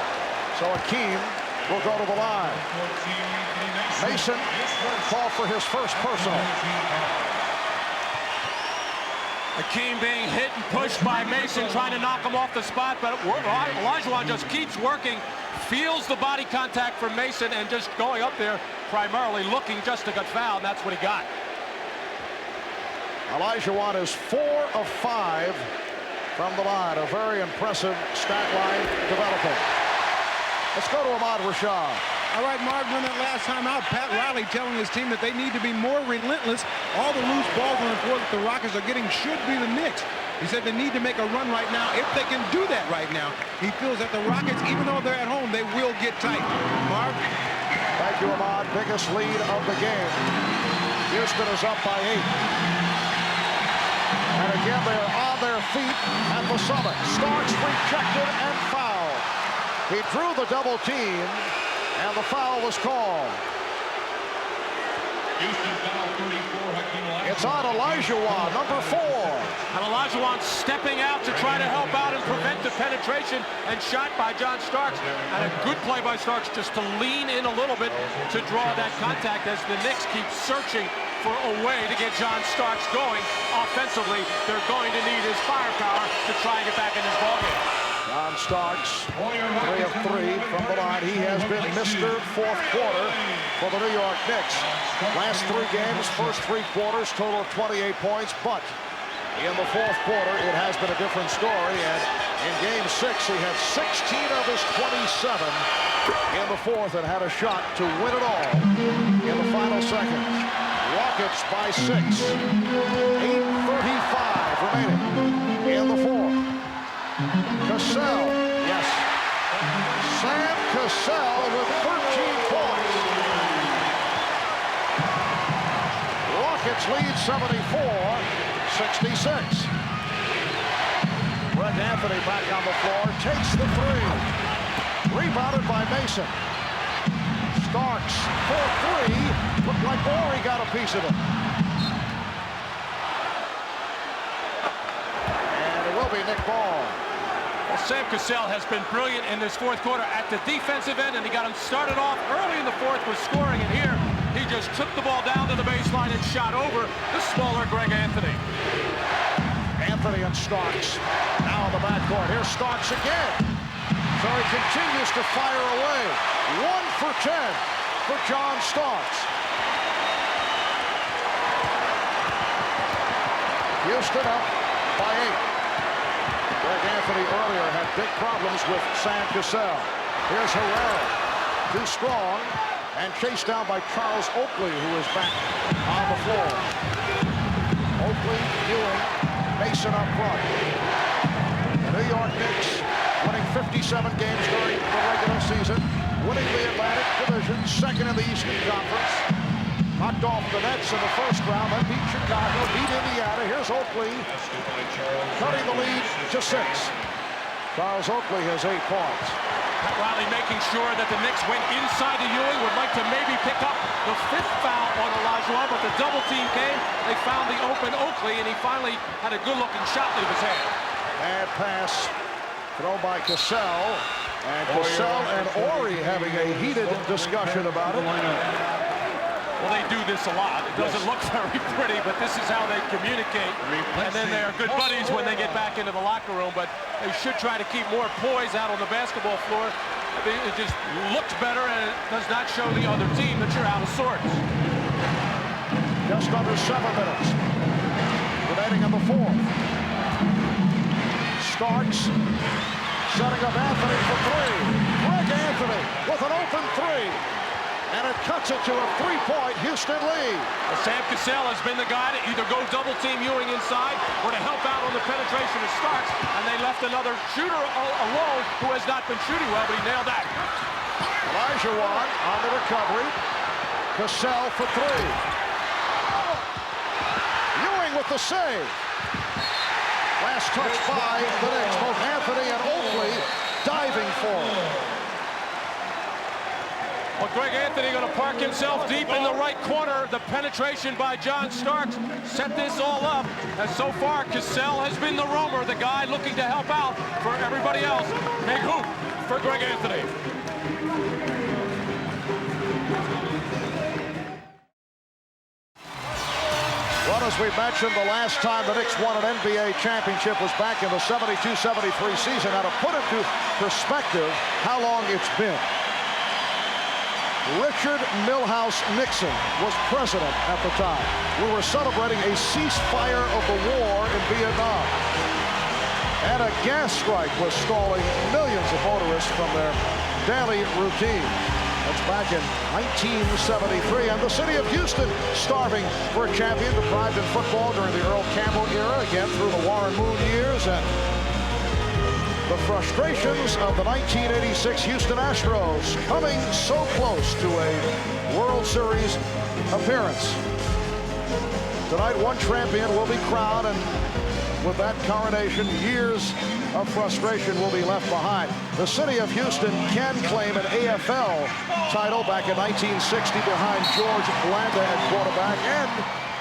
So Hakeem will go to the line. Mason called for his first personal. Hakeem being hit and pushed by Mason, trying to knock him off the spot, but Olajuwon just keeps working, feels the body contact from Mason, and just going up there, primarily looking just to get fouled, and that's what he got. Olajuwon is 4 of 5 from the line. A very impressive stat line developing. Let's go to Ahmad Rashad. All right, Mark, on that last time out, Pat Riley telling his team that they need to be more relentless. All the loose balls on the floor that the Rockets are getting should be the Knicks. He said they need to make a run right now. If they can do that right now, he feels that the Rockets, even though they're at home, they will get tight. Mark? Thank you, Ahmad. Biggest lead of the game. Houston is up by 8. And again, they're on their feet at the summit. Starks rejected and fouled. He drew the double team, and the foul was called. Houston foul 34, Hakeem. It's on Olajuwon, number 4. And Olajuwon stepping out to try to help out and prevent the penetration and shot by John Starks. And a good play by Starks just to lean in a little bit to draw that contact as the Knicks keep searching for a way to get John Starks going. Offensively, they're going to need his firepower to try and get back in this ballgame. John Starks, 3 of 3 from the line. He has been Mr. Fourth Quarter for the New York Knicks. Last 3 games, first 3 quarters, total of 28 points. But in the fourth quarter, it has been a different story. And in Game 6, he had 16 of his 27 in the fourth and had a shot to win it all in the final seconds. Rockets by 6. 8:35 remaining in the fourth. Cassell, yes. Sam Cassell with 13 points. Rockets lead 74-66. Greg Anthony back on the floor, takes the 3. Rebounded by Mason. Starks for 3. Looked like Oakley got a piece of it. And it will be Nick Ball. Well, Sam Cassell has been brilliant in this fourth quarter at the defensive end, and he got him started off early in the fourth with scoring, and here he just took the ball down to the baseline and shot over the smaller Greg Anthony. Anthony and Starks now in the backcourt. Here's Starks again. So he continues to fire away. 1 for 10 for John Starks. Houston up by 8. Greg Anthony earlier had big problems with Sam Cassell. Here's Herrera, too strong, and chased down by Charles Oakley, who is back on the floor. Oakley, Ewing, Mason up front. The New York Knicks winning 57 games during the regular season, winning the Atlantic Division, second in the Eastern Conference. Knocked off the Nets in the first round, then beat Chicago, beat Indiana. Here's Oakley, cutting the lead to 6. Charles Oakley has 8 points. Pat Riley making sure that the Knicks went inside to Ewing, would like to maybe pick up the 5th foul on Olajuwon, but the double team came. They found the open Oakley, and he finally had a good-looking shot leave his hand. Bad pass thrown by Cassell, and Cassell and Horry having a heated discussion about it. Well, they do this a lot. It doesn't look very pretty, but this is how they communicate. And then they are good buddies when they get back into the locker room, but they should try to keep more poise out on the basketball floor. It just looks better, and it does not show the other team that you're out of sorts. Just under 7 minutes remaining in the fourth. Starks setting up Anthony for 3. Greg Anthony with an open 3. And it cuts it to a 3-point Houston lead. Well, Sam Cassell has been the guy to either go double-team Ewing inside or to help out on the penetration of Starks, and they left another shooter alone who has not been shooting well, but he nailed that. Olajuwon on the recovery. Cassell for 3. Ewing with the save. Last touch by the Knicks. Both Anthony and Oakley diving for him. Well, Greg Anthony going to park himself deep in the right corner. The penetration by John Starks set this all up. And so far, Cassell has been the roamer, the guy looking to help out for everybody else. Big hoop for Greg Anthony. Well, as we mentioned, the last time the Knicks won an NBA championship was back in the 72-73 season. Now, to put into perspective how long it's been, Richard Milhouse Nixon was president at the time. We were celebrating a ceasefire of the war in Vietnam. And a gas strike was stalling millions of motorists from their daily routine. That's back in 1973. And the city of Houston starving for a champion, deprived in football during the Earl Campbell era, again through the Warren Moon years, and the frustrations of the 1986 Houston Astros coming so close to a World Series appearance. Tonight, one champion will be crowned, and with that coronation, years of frustration will be left behind. The city of Houston can claim an AFL title back in 1960 behind George Blanda at quarterback, and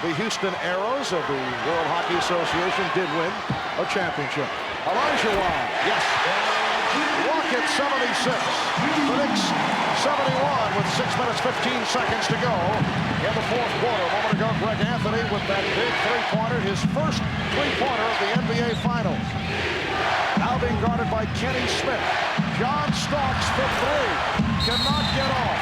the Houston Aeros of the World Hockey Association did win a championship. Olajuwon, yes. Rockets 76. The Knicks 71 with 6 minutes 15 seconds to go in the fourth quarter. A moment ago, Greg Anthony with that big three-pointer, his first three-pointer of the NBA Finals. Now being guarded by Kenny Smith. John Starks for three. Cannot get off.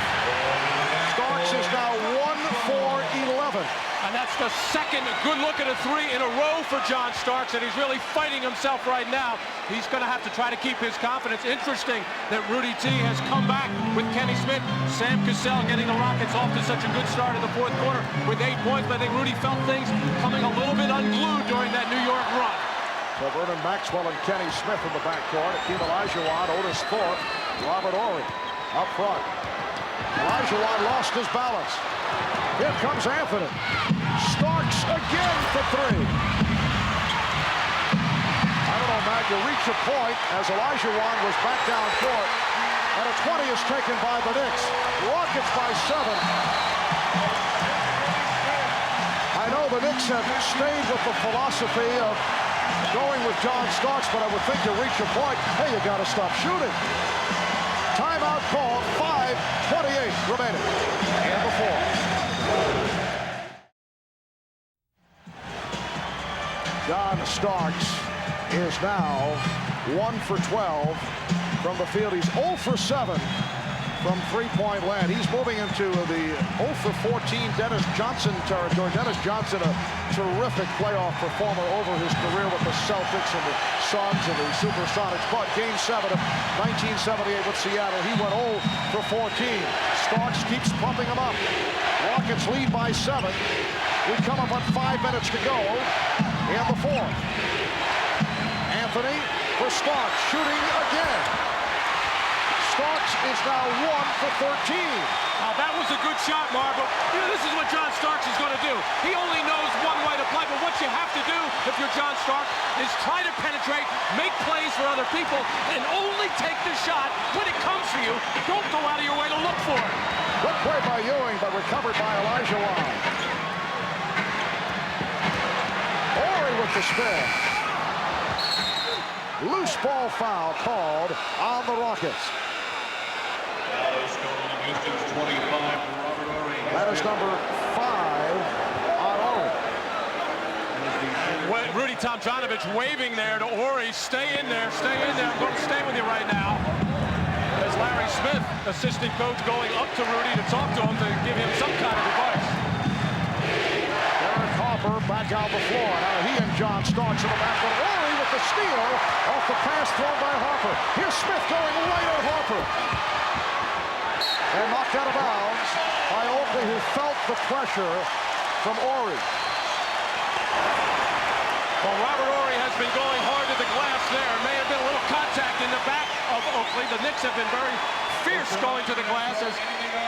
Starks is now 1 for 11. And that's the second good look at a three in a row for John Starks, and he's really fighting himself right now. He's going to have to try to keep his confidence. Interesting that Rudy T has come back with Kenny Smith. Sam Cassell getting the Rockets off to such a good start in the fourth quarter with 8 points. But I think Rudy felt things coming a little bit unglued during that New York run. So Vernon Maxwell and Kenny Smith in the backcourt. Hakeem Olajuwon, Otis Thorpe, Robert Ory up front. Olajuwon lost his balance. Here comes Anthony. Starks again for three. I don't know, Matt, you reach a point as Olajuwon was back down court, and a 20 is taken by the Knicks. Rockets by 7. I know the Knicks have stayed with the philosophy of going with John Starks, but I would think you reach a point, hey, you got to stop shooting. Timeout call, 5:28 remaining in the fourth. John Starks is now 1 for 12 from the field. He's 0 for 7 from three-point land. He's moving into the 0 for 14 Dennis Johnson territory. Dennis Johnson, a terrific playoff performer over his career with the Celtics and the Suns and the Supersonics. But Game 7 of 1978 with Seattle, he went 0 for 14. Starks keeps pumping him up. Rockets lead by 7. We come up on 5 minutes to go in the fourth. Anthony for Starks, shooting again. Starks is now 1 for 13. Now that was a good shot, Marv, but you know, this is what John Starks is going to do. He only knows one way to play, but what you have to do if you're John Starks is try to penetrate, make plays for other people, and only take the shot when it comes for you. Don't go out of your way to look for it. Good play by Ewing, but recovered by Olajuwon. Ory with the spin. Loose ball foul called on the Rockets. That is number 5 on Ory. Rudy Tomjanovich waving there to Ory. Stay in there, stay in there. I'm going to stay with you right now. There's Larry Smith, assistant coach, going up to Rudy to talk to him to give him some kind of advice. Derek Harper back out the floor. Now he and John Starks in the back. But Ory with the steal off the pass thrown by Harper. Here's Smith going right at Harper. And knocked out of bounds by Oakley, who felt the pressure from Ory. Well, Robert Ory has been going hard to the glass there. May have been a little contact in the back of Oakley. The Knicks have been very fierce going to the glass. As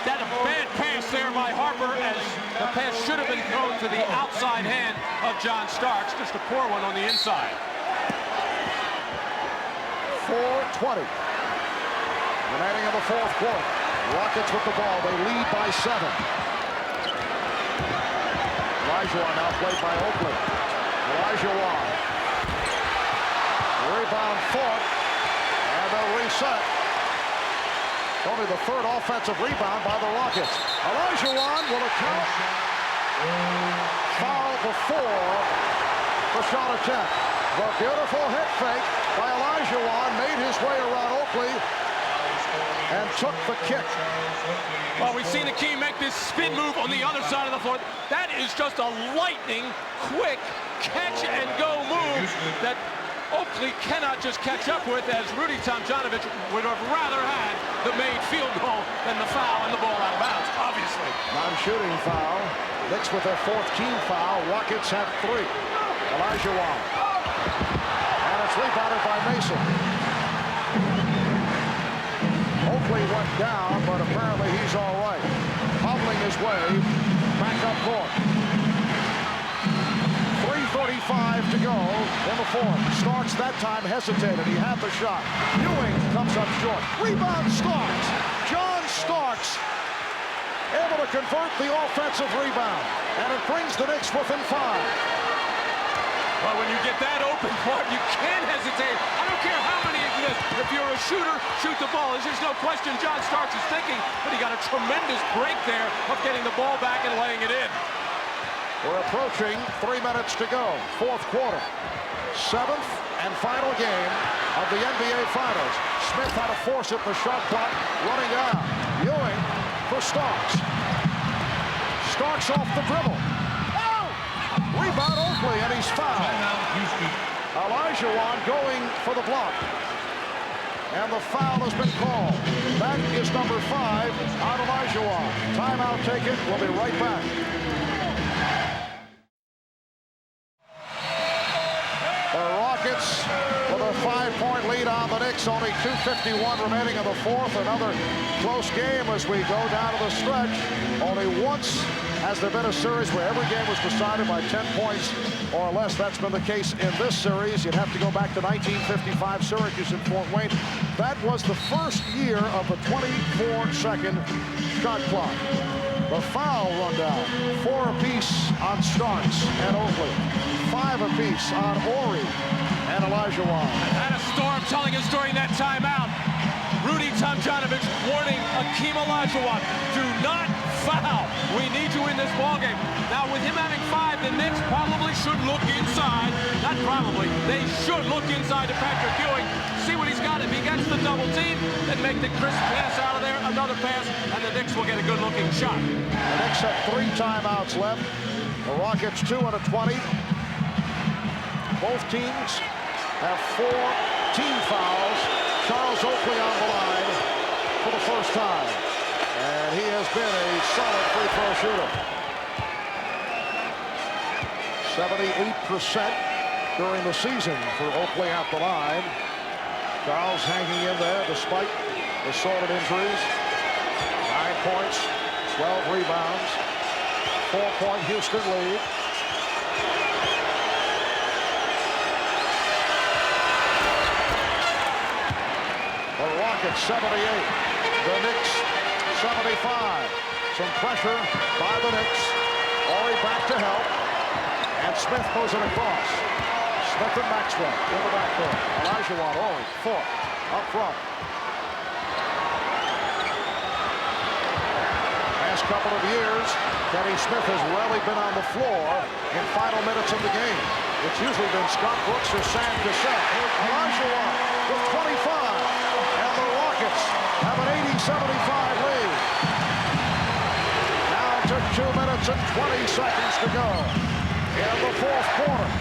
that a bad pass there by Harper, as the pass should have been thrown to the outside hand of John Starks. Just a poor one on the inside. 4:20 remaining in the fourth quarter. Rockets with the ball. They lead by 7. Olajuwon now played by Oakley. Olajuwon. Rebound Thorpe. And they'll reset. Only the 3rd offensive rebound by the Rockets. Olajuwon will account. Foul before the shot attempt. The beautiful hit fake by Olajuwon made his way around Oakley and took the kick. Well, we've seen Hakeem make this spin move on the other side of the floor. That is just a lightning quick catch and go move that Oakley cannot just catch up with, as Rudy Tomjanovich would have rather had the made field goal than the foul and the ball out of bounds, obviously. Non-shooting foul. Knicks with their 4th team foul. Rockets have 3. Olajuwon. And it's rebounded by Mason. Oakley went down, but apparently he's all right. Hobbling his way back up court. 3:35 to go in the 4th. Starks that time hesitated. He had the shot. Ewing comes up short. Rebound Starks. John Starks able to convert the offensive rebound. And it brings the Knicks within 5. Well, when you get that open court, you can't hesitate. I don't care how many you miss. If you're a shooter, shoot the ball. There's no question John Starks is thinking, but he got a tremendous break there of getting the ball back and laying it in. We're approaching 3 minutes to go. 4th quarter. 7th and final game of the NBA Finals. Smith had to force it. The shot clock running down. Ewing for Starks. Starks off the dribble. Oh! Rebound Oakley, and he's fouled. Olajuwon going for the block. And the foul has been called. That is number 5 on Olajuwon. Timeout taken. We'll be right back. The Rockets with a 5-point lead on the Knicks. Only 2:51 remaining in the 4th. Another close game as we go down to the stretch. Only once has there been a series where every game was decided by 10 points or less. That's been the case in this series. You'd have to go back to 1955 Syracuse and Fort Wayne. That was the first year of the 24-second shot clock. The foul rundown, 4 apiece on Starks and Oakley, 5 apiece on Horry and Olajuwon. And a Thorpe telling us during that timeout, Rudy Tomjanovich warning Hakeem Olajuwon, do not foul. We need you in this ballgame. Now, with him having 5, the Knicks probably should look inside. Not probably. They should look inside to Patrick Ewing, see what he's got. If he gets the double team, then make the crisp pass out of there, another pass, and the Knicks will get a good-looking shot. The Knicks have 3 timeouts left. The Rockets 2 and a 20. Both teams have 4 team fouls. Charles Oakley on the line for the first time. And he has been a solid free throw shooter. 78% during the season for Oakley at the line. Charles hanging in there despite assorted injuries. 9 points, 12 rebounds, 4-point Houston lead. The Rockets 78, the Knicks 75. Some pressure by the Knicks. Horry back to help, and Smith moves it across. Smith and Maxwell in the backcourt. Olajuwon, Horry, Thorpe up front. Last couple of years, Kenny Smith has rarely been on the floor in final minutes of the game. It's usually been Scott Brooks or Sam Cassell. Olajuwon with 25. And the Rockets have an 80-75 lead. Now to 2 minutes and 20 seconds to go in the 4th quarter.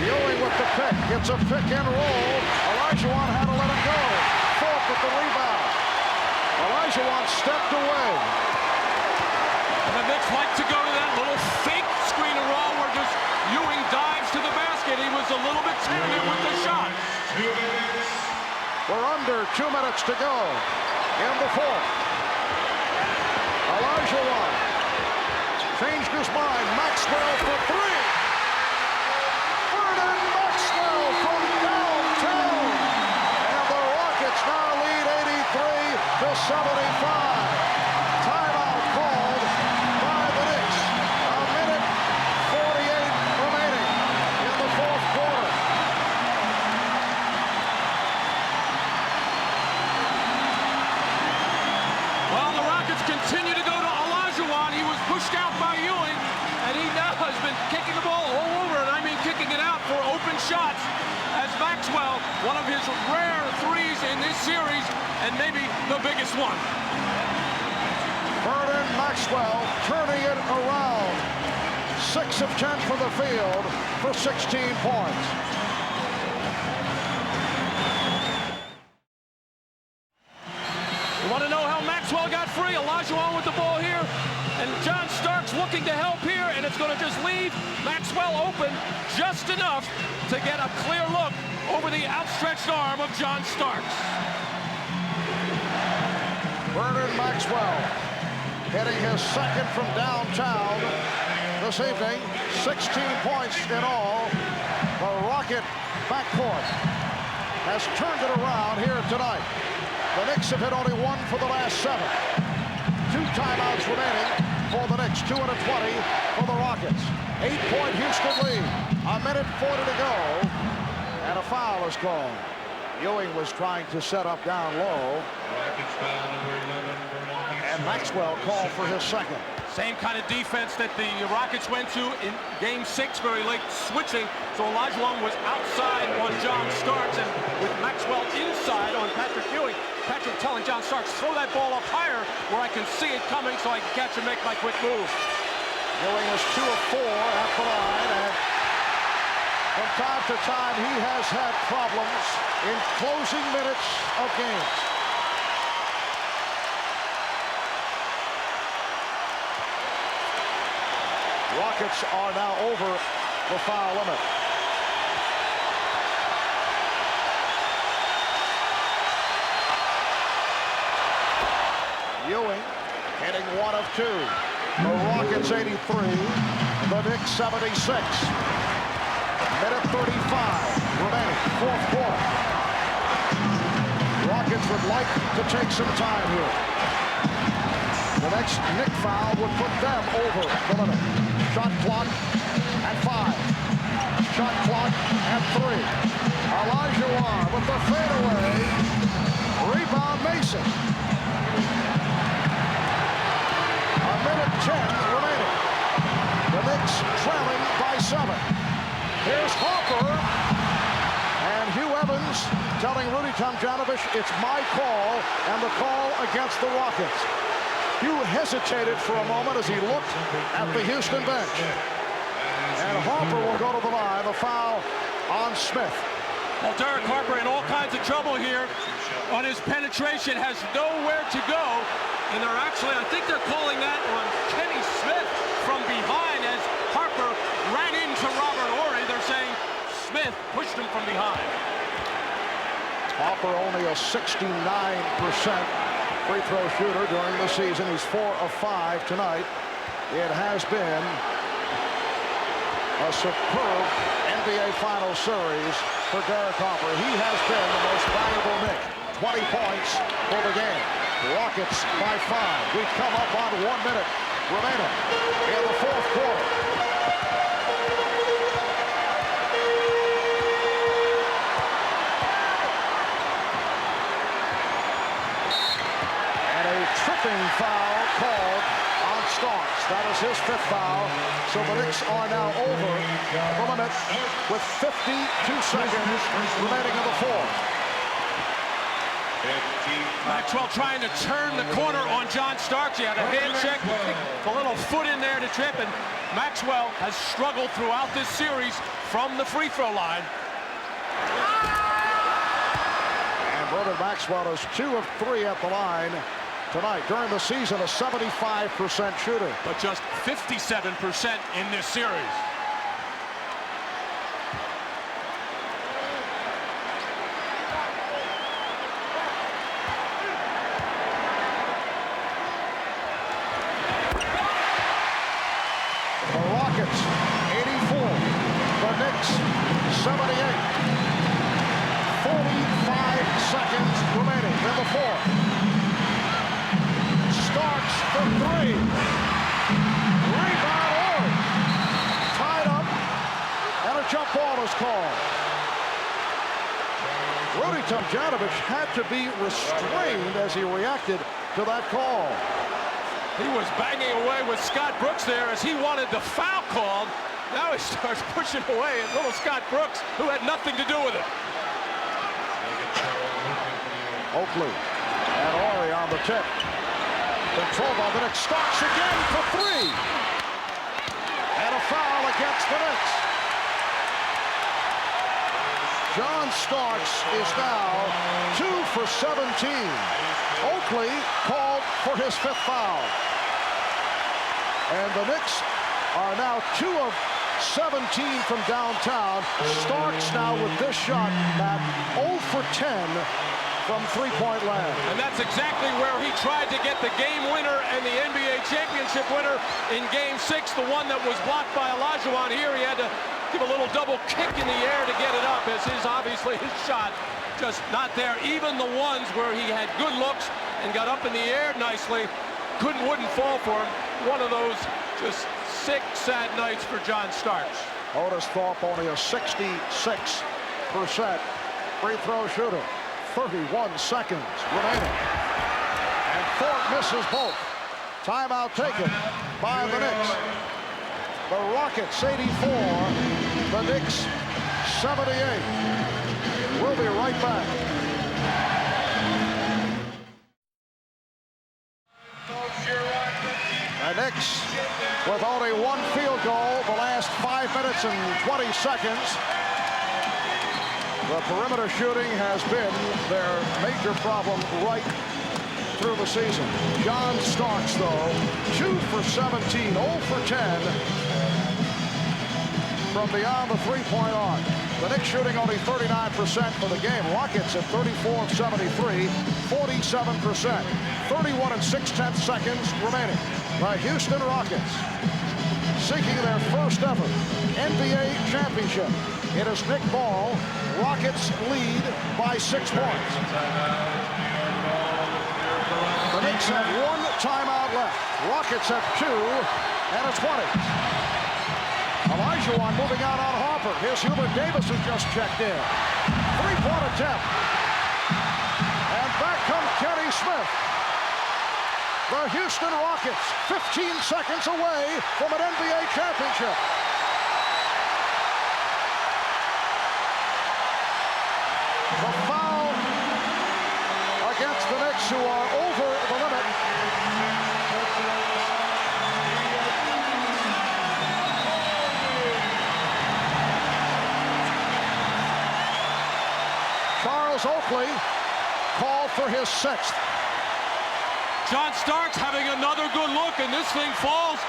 Ewing with the pick. It's a pick and roll. Olajuwon had to let him go. Thorpe with the rebound. Olajuwon stepped away. And the Knicks like to go to that little fake screen and roll where just Ewing dives to the basket. He was a little bit tentative with the shot. We're under 2 minutes to go in the 4th. Olajuwon changed his mind. Maxwell for 3. Vernon Maxwell from downtown. And the Rockets now lead 83-75. Timeout called by the Knicks. A minute 48 remaining in the 4th quarter. Well, the Rockets continue to go to Olajuwon. He was pushed out by Ewing, and he now has been kicking the ball all over, and I mean kicking it out for open shots, as Maxwell, one of his rare threes in this series, and maybe the biggest one. Vernon Maxwell turning it around. 6 of 10 from the field for 16 points. Olajuwon with the ball here, and John Starks looking to help here, and it's going to just leave Maxwell open just enough to get a clear look over the outstretched arm of John Starks. Bernard Maxwell hitting his second from downtown this evening. 16 points in all. The Rocket backcourt has turned it around here tonight. The Knicks have hit only one for the last 7. 2 timeouts remaining for the Knicks. 2 and a 20 for the Rockets. 8-point Houston lead. A minute 40 to go. And a foul is called. Ewing was trying to set up down low. And Maxwell called for his second. Same kind of defense that the Rockets went to in Game 6, very late switching. So Olajuwon was outside on John Starks, and with Maxwell inside on Patrick Ewing. Patrick telling John Starks, throw that ball up higher where I can see it coming so I can catch and make my quick move. Ewing is 2 of 4 at the line, and from time to time he has had problems in closing minutes of games. Rockets are now over the foul limit. Ewing hitting 1 of 2. The Rockets 83, the Knicks 76. Minute 35 remaining, 4th quarter. Rockets would like to take some time here. The next Knick foul would put them over the limit. Shot clock at 5. Shot clock at 3. Olajuwon with the fadeaway. Rebound Mason. A minute 10 remaining. The Knicks trailing by 7. Here's Harper. And Hugh Evans telling Rudy Tomjanovich, it's my call and the call against the Rockets. Hugh hesitated for a moment as he looked at the Houston bench. And Harper will go to the line. The foul on Smith. Well, Derek Harper in all kinds of trouble here on his penetration, has nowhere to go. And they're actually, I think they're calling that on Kenny Smith from behind as Harper ran into Robert Horry. They're saying Smith pushed him from behind. Harper only a 69% free throw shooter during the season. He's 4 of 5 tonight. It has been a superb NBA Finals series for Derek Harper. He has been the most valuable Knick. 20 points for the game. Rockets by 5. We come up on 1 minute remaining in the 4th quarter. Tripping foul called on Starks. That is his 5th foul. So the Knicks are now over the limit with 52 seconds remaining in the 4th. Maxwell trying to turn the corner on John Starks. He had a hand check, a little foot in there to trip, and Maxwell has struggled throughout this series from the free throw line. And Bernard Maxwell is 2 of 3 at the line tonight. During the season, a 75% shooter. But just 57% in this series. The Rockets, 84. The Knicks, 78. 45 seconds remaining in the 4th. Starks for 3. Rebound Horry. Tied up. And a jump ball is called. Rudy Tomjanovich had to be restrained as he reacted to that call. He was banging away with Scott Brooks there as he wanted the foul called. Now he starts pushing away at little Scott Brooks, who had nothing to do with it. Oakley and Horry on the tip. Controlled by the Knicks. Starks again for 3. And a foul against the Knicks. John Starks is now 2 for 17. Oakley called for his 5th foul. And the Knicks are now 2 of 17 from downtown. Starks now with this shot, Matt, 0 for 10 from three-point land. And that's exactly where he tried to get the game winner and the NBA championship winner in Game 6, the one that was blocked by Olajuwon. Here he had to give a little double kick in the air to get it up, as obviously his shot just not there. Even the ones where he had good looks and got up in the air nicely, wouldn't fall for him. One of those just 6 sad nights for John Starks. Otis Thorpe only a 66% free throw shooter. 31 seconds remaining. And Thorpe misses both. Timeout taken by the Knicks. The Rockets 84, the Knicks 78. We'll be right back. The Knicks with only 1 field goal the last 5 minutes and 20 seconds. The perimeter shooting has been their major problem right through the season. John Starks, though, 2 for 17, 0 for 10 from beyond the three-point arc. The Knicks shooting only 39% for the game. Rockets at 34 of 73, 47%. 31 and 6/10 seconds remaining. The Houston Rockets seeking their first ever NBA championship. It is Nick Ball. Rockets lead by 6 points. The Knicks have 1 timeout left. Rockets have 2 and a 20. Olajuwon moving out on Harper. Here's Hubert Davis, who just checked in. 3-point attempt. And back comes Kenny Smith. The Houston Rockets 15 seconds away from an NBA championship. The foul against the Knicks, who are over the limit. Charles Oakley called for his 6th. John Starks having another good look, and this thing falls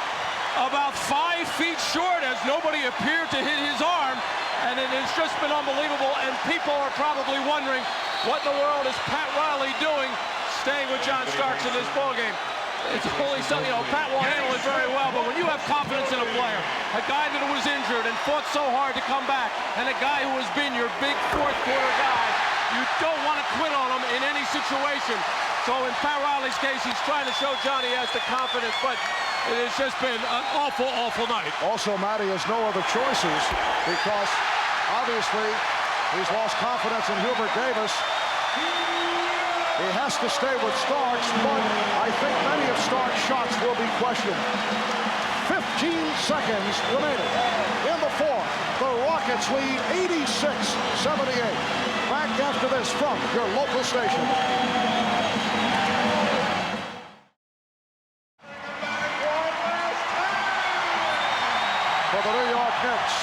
about 5 feet short as nobody appeared to hit his arm. And it has just been unbelievable, and people are probably wondering what in the world is Pat Riley doing staying with John Starks in this ballgame. It's only something, Pat will handle it very well, but when you have confidence in a player, a guy that was injured and fought so hard to come back, and a guy who has been your big 4th quarter guy, you don't want to quit on him in any situation. So in Pat Riley's case, he's trying to show Johnny has the confidence, but it has just been an awful, awful night. Also, Matty has no other choices because obviously he's lost confidence in Hubert Davis. He has to stay with Starks, but I think many of Starks' shots will be questioned. 15 seconds remaining in the 4th. The Rockets lead 86-78. Back after this from your local station. For the New York Knicks,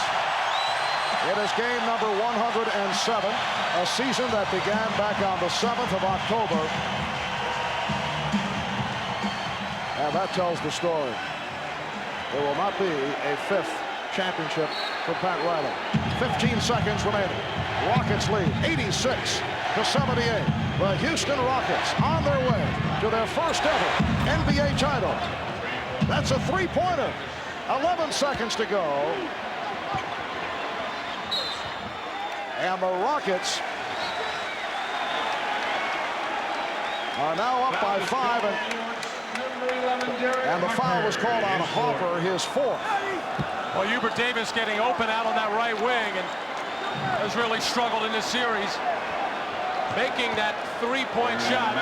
it is game number 107, a season that began back on the 7th of October. And that tells the story. There will not be a 5th championship for Pat Riley. 15 seconds remaining. Rockets lead 86-78. The Houston Rockets on their way to their first ever NBA title. That's a 3-pointer. 11 seconds to go. And the Rockets are now up by 5. And the foul was called on Harper, his 4th. Well, Hubert Davis getting open out on that right wing and has really struggled in this series. Making that 3-point shot.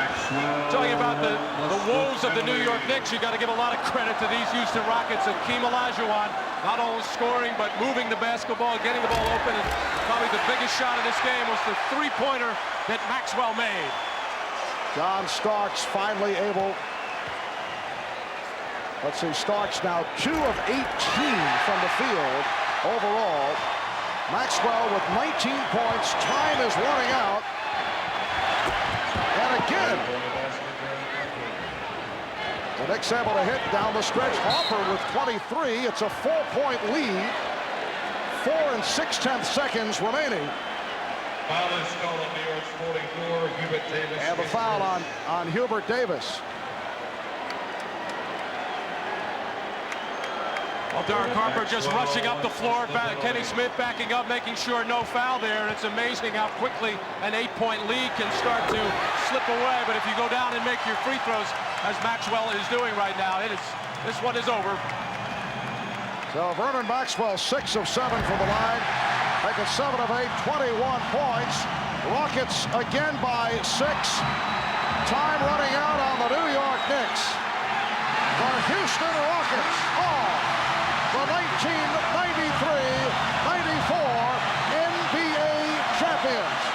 Talking about the woes of the New York Knicks, you got to give a lot of credit to these Houston Rockets. Hakeem Olajuwon not only scoring, but moving the basketball, getting the ball open. And probably the biggest shot of this game was the 3-pointer that Maxwell made. John Starks finally able. Let's see, Starks now 2 of 18 from the field overall. Maxwell with 19 points. Time is running out. And again, The Knicks able to hit down the stretch. Harper with 23. It's a 4-point lead. 4 6/10 seconds remaining. Foul installed on New York's 44, Hubert Davis. And the foul on Hubert Davis. Well, Derek Harper just rushing up the floor. Kenny Smith backing up, making sure no foul there. And it's amazing how quickly an 8-point lead can start to slip away. But if you go down and make your free throws, as Maxwell is doing right now, this one is over. So Vernon Maxwell, 6 of 7 from the line. Making 7 of 8, 21 points. Rockets again by 6. Time running out on the New York Knicks. The Houston Rockets are the 1993-94 NBA champions.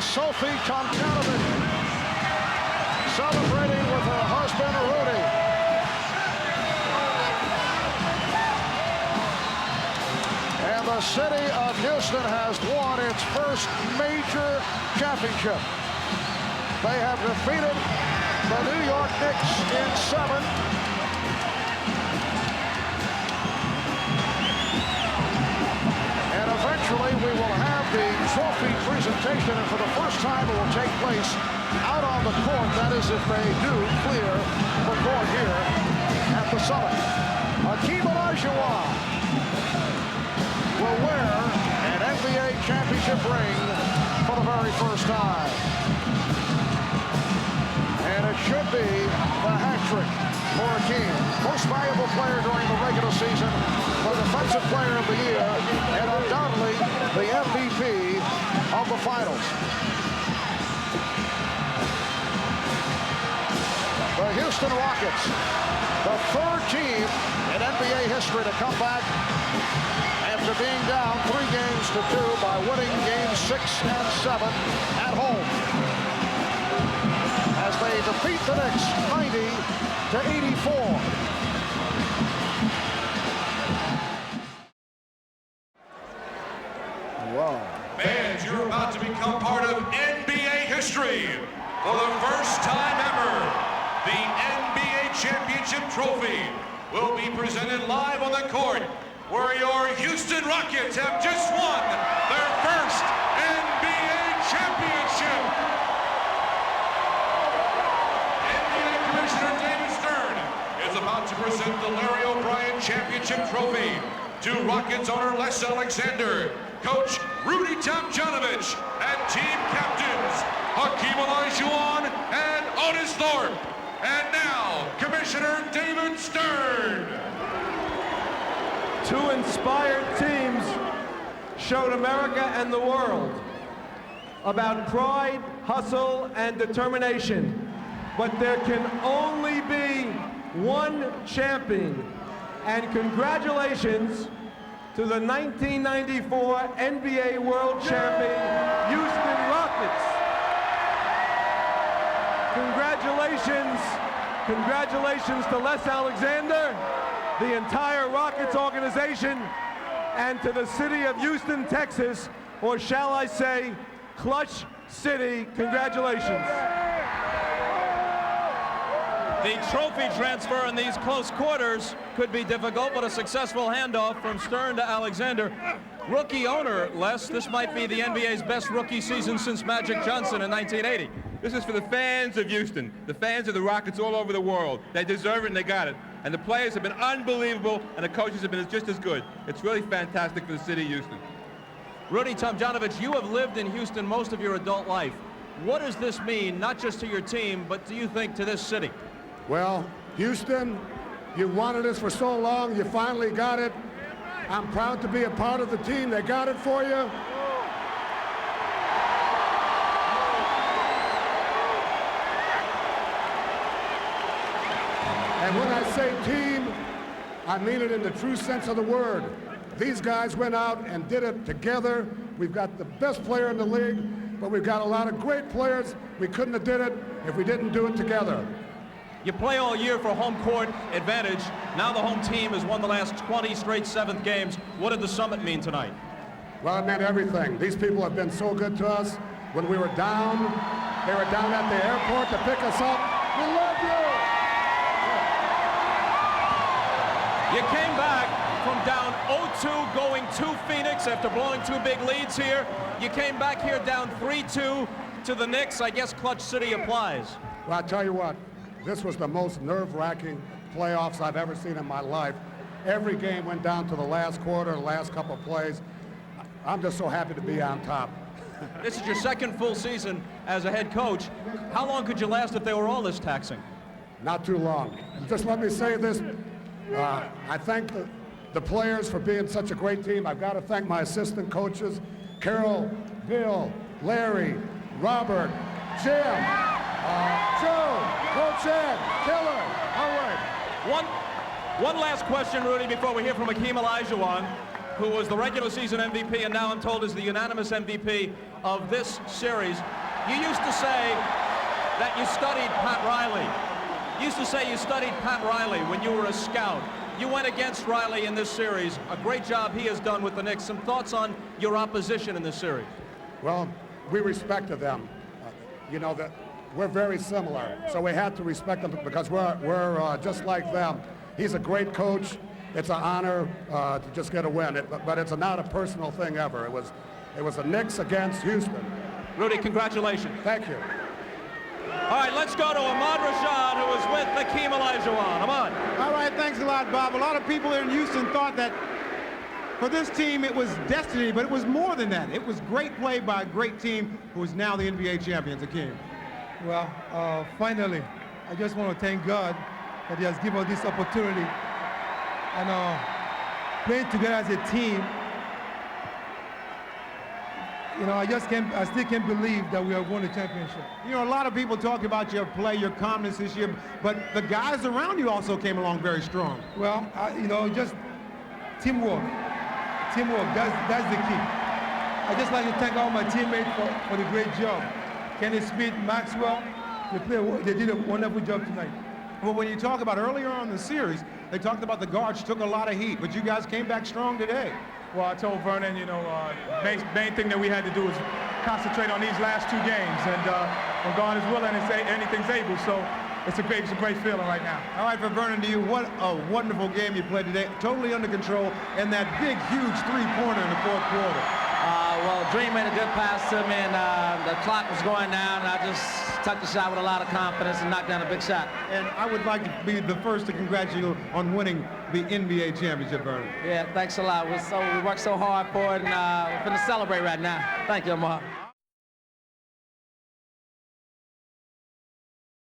Sophie Tomjanovich celebrating with her husband Rudy. And the city of Houston has won its first major championship. They have defeated the New York Knicks in 7. And eventually we will have the trophy presentation, and for the first time it will take place out on the court. That is if they do clear the court here at the Summit. Hakeem Olajuwon will wear an NBA championship ring for the very first time. And it should be the hat trick for Hakeem. Most valuable player during the regular season, the defensive player of the year, and undoubtedly the MVP of the finals. The Houston Rockets, the 3rd team in NBA history to come back after being down 3 games to 2 by winning games 6 and 7 at home, as they defeat the Knicks 90-84. Wow. Fans, you're about to become part of NBA history. For the first time ever, the NBA Championship Trophy will be presented live on the court, where your Houston Rockets have just won their first NBA championship. NBA Commissioner David Stern is about to present the Larry O'Brien Championship Trophy to Rockets owner Les Alexander, Coach Rudy Tomjanovich, and team captains Hakeem Olajuwon and Otis Thorpe. And now, Commissioner David Stern. 2 inspired teams showed America and the world about pride, hustle, and determination. But there can only be one champion. And congratulations to the 1994 NBA World Champion, Houston Rockets. Congratulations to Les Alexander, the entire Rockets organization, and to the city of Houston, Texas, or shall I say, Clutch City. Congratulations. The trophy transfer in these close quarters could be difficult, but a successful handoff from Stern to Alexander. Rookie owner, Les, this might be the NBA's best rookie season since Magic Johnson in 1980. This is for the fans of Houston, the fans of the Rockets all over the world. They deserve it and they got it. And the players have been unbelievable and the coaches have been just as good. It's really fantastic for the city of Houston. Rudy Tomjanovich, you have lived in Houston most of your adult life. What does this mean, not just to your team, but do you think to this city? Well, Houston, you wanted this for so long, you finally got it. I'm proud to be a part of the team that got it for you. And when I say team, I mean it in the true sense of the word. These guys went out and did it together. We've got the best player in the league, but we've got a lot of great players. We couldn't have did it if we didn't do it together. You play all year for home court advantage. Now the home team has won the last 20 straight seventh games. What did the summit mean tonight? Well, it meant everything. These people have been so good to us. When we were down, they were down at the airport to pick us up. We love you! You came back from down 0-2 going to Phoenix after blowing 2 big leads here. You came back here down 3-2 to the Knicks. I guess Clutch City applies. Well, I tell you what, this was the most nerve-wracking playoffs I've ever seen in my life. Every game went down to the last quarter, the last couple of plays. I'm just so happy to be on top. This is your second full season as a head coach. How long could you last if they were all this taxing? Not too long. Just let me say this. I thank the players for being such a great team. I've got to thank my assistant coaches, Carol, Bill, Larry, Robert, Jim, Joe, Coach Ed, Killer. All right. One last question, Rudy, before we hear from Hakeem Olajuwon, who was the regular season MVP and now I'm told is the unanimous MVP of this series. You used to say that you studied Pat Riley. You used to say you studied Pat Riley when you were a scout. You went against Riley in this series. A great job he has done with the Knicks. Some thoughts on your opposition in this series? Well, we respected them. You know, that we're very similar, so we had to respect them because we're just like them. He's a great coach. It's an honor to just get a win, but it's not a personal thing ever. It was the Knicks against Houston. Rudy, congratulations. Thank you. All right, let's go to Ahmad Rashad, who is with Hakeem Olajuwon. Ahmad. All right, thanks a lot, Bob. A lot of people here in Houston thought that for this team it was destiny, but it was more than that. It was great play by a great team who is now the NBA champions, Hakeem. Well, finally, I just want to thank God that he has given us this opportunity. And playing together as a team, you know, I still can't believe that we have won the championship. You know, a lot of people talk about your play, your calmness this year, but the guys around you also came along very strong. Well, you know, just teamwork. Teamwork, that's the key. I just like to thank all my teammates for the great job. Kenny Smith, Maxwell, they did a wonderful job tonight. Well, when you talk about earlier on in the series, they talked about the guards took a lot of heat, but you guys came back strong today. Well, I told Vernon, you know, main thing that we had to do was concentrate on these last 2 games, and when God is willing and say anything's able, so it's a great feeling right now. All right, for Vernon, what a wonderful game you played today, totally under control, and that big, huge three-pointer in the 4th quarter. Well, Dream made a good pass to me, and the clock was going down, and I just took the shot with a lot of confidence and knocked down a big shot. And I would like to be the first to congratulate you on winning the NBA championship, Vernon. Yeah, thanks a lot. We worked so hard for it, and we're going to celebrate right now. Thank you, Ahmad.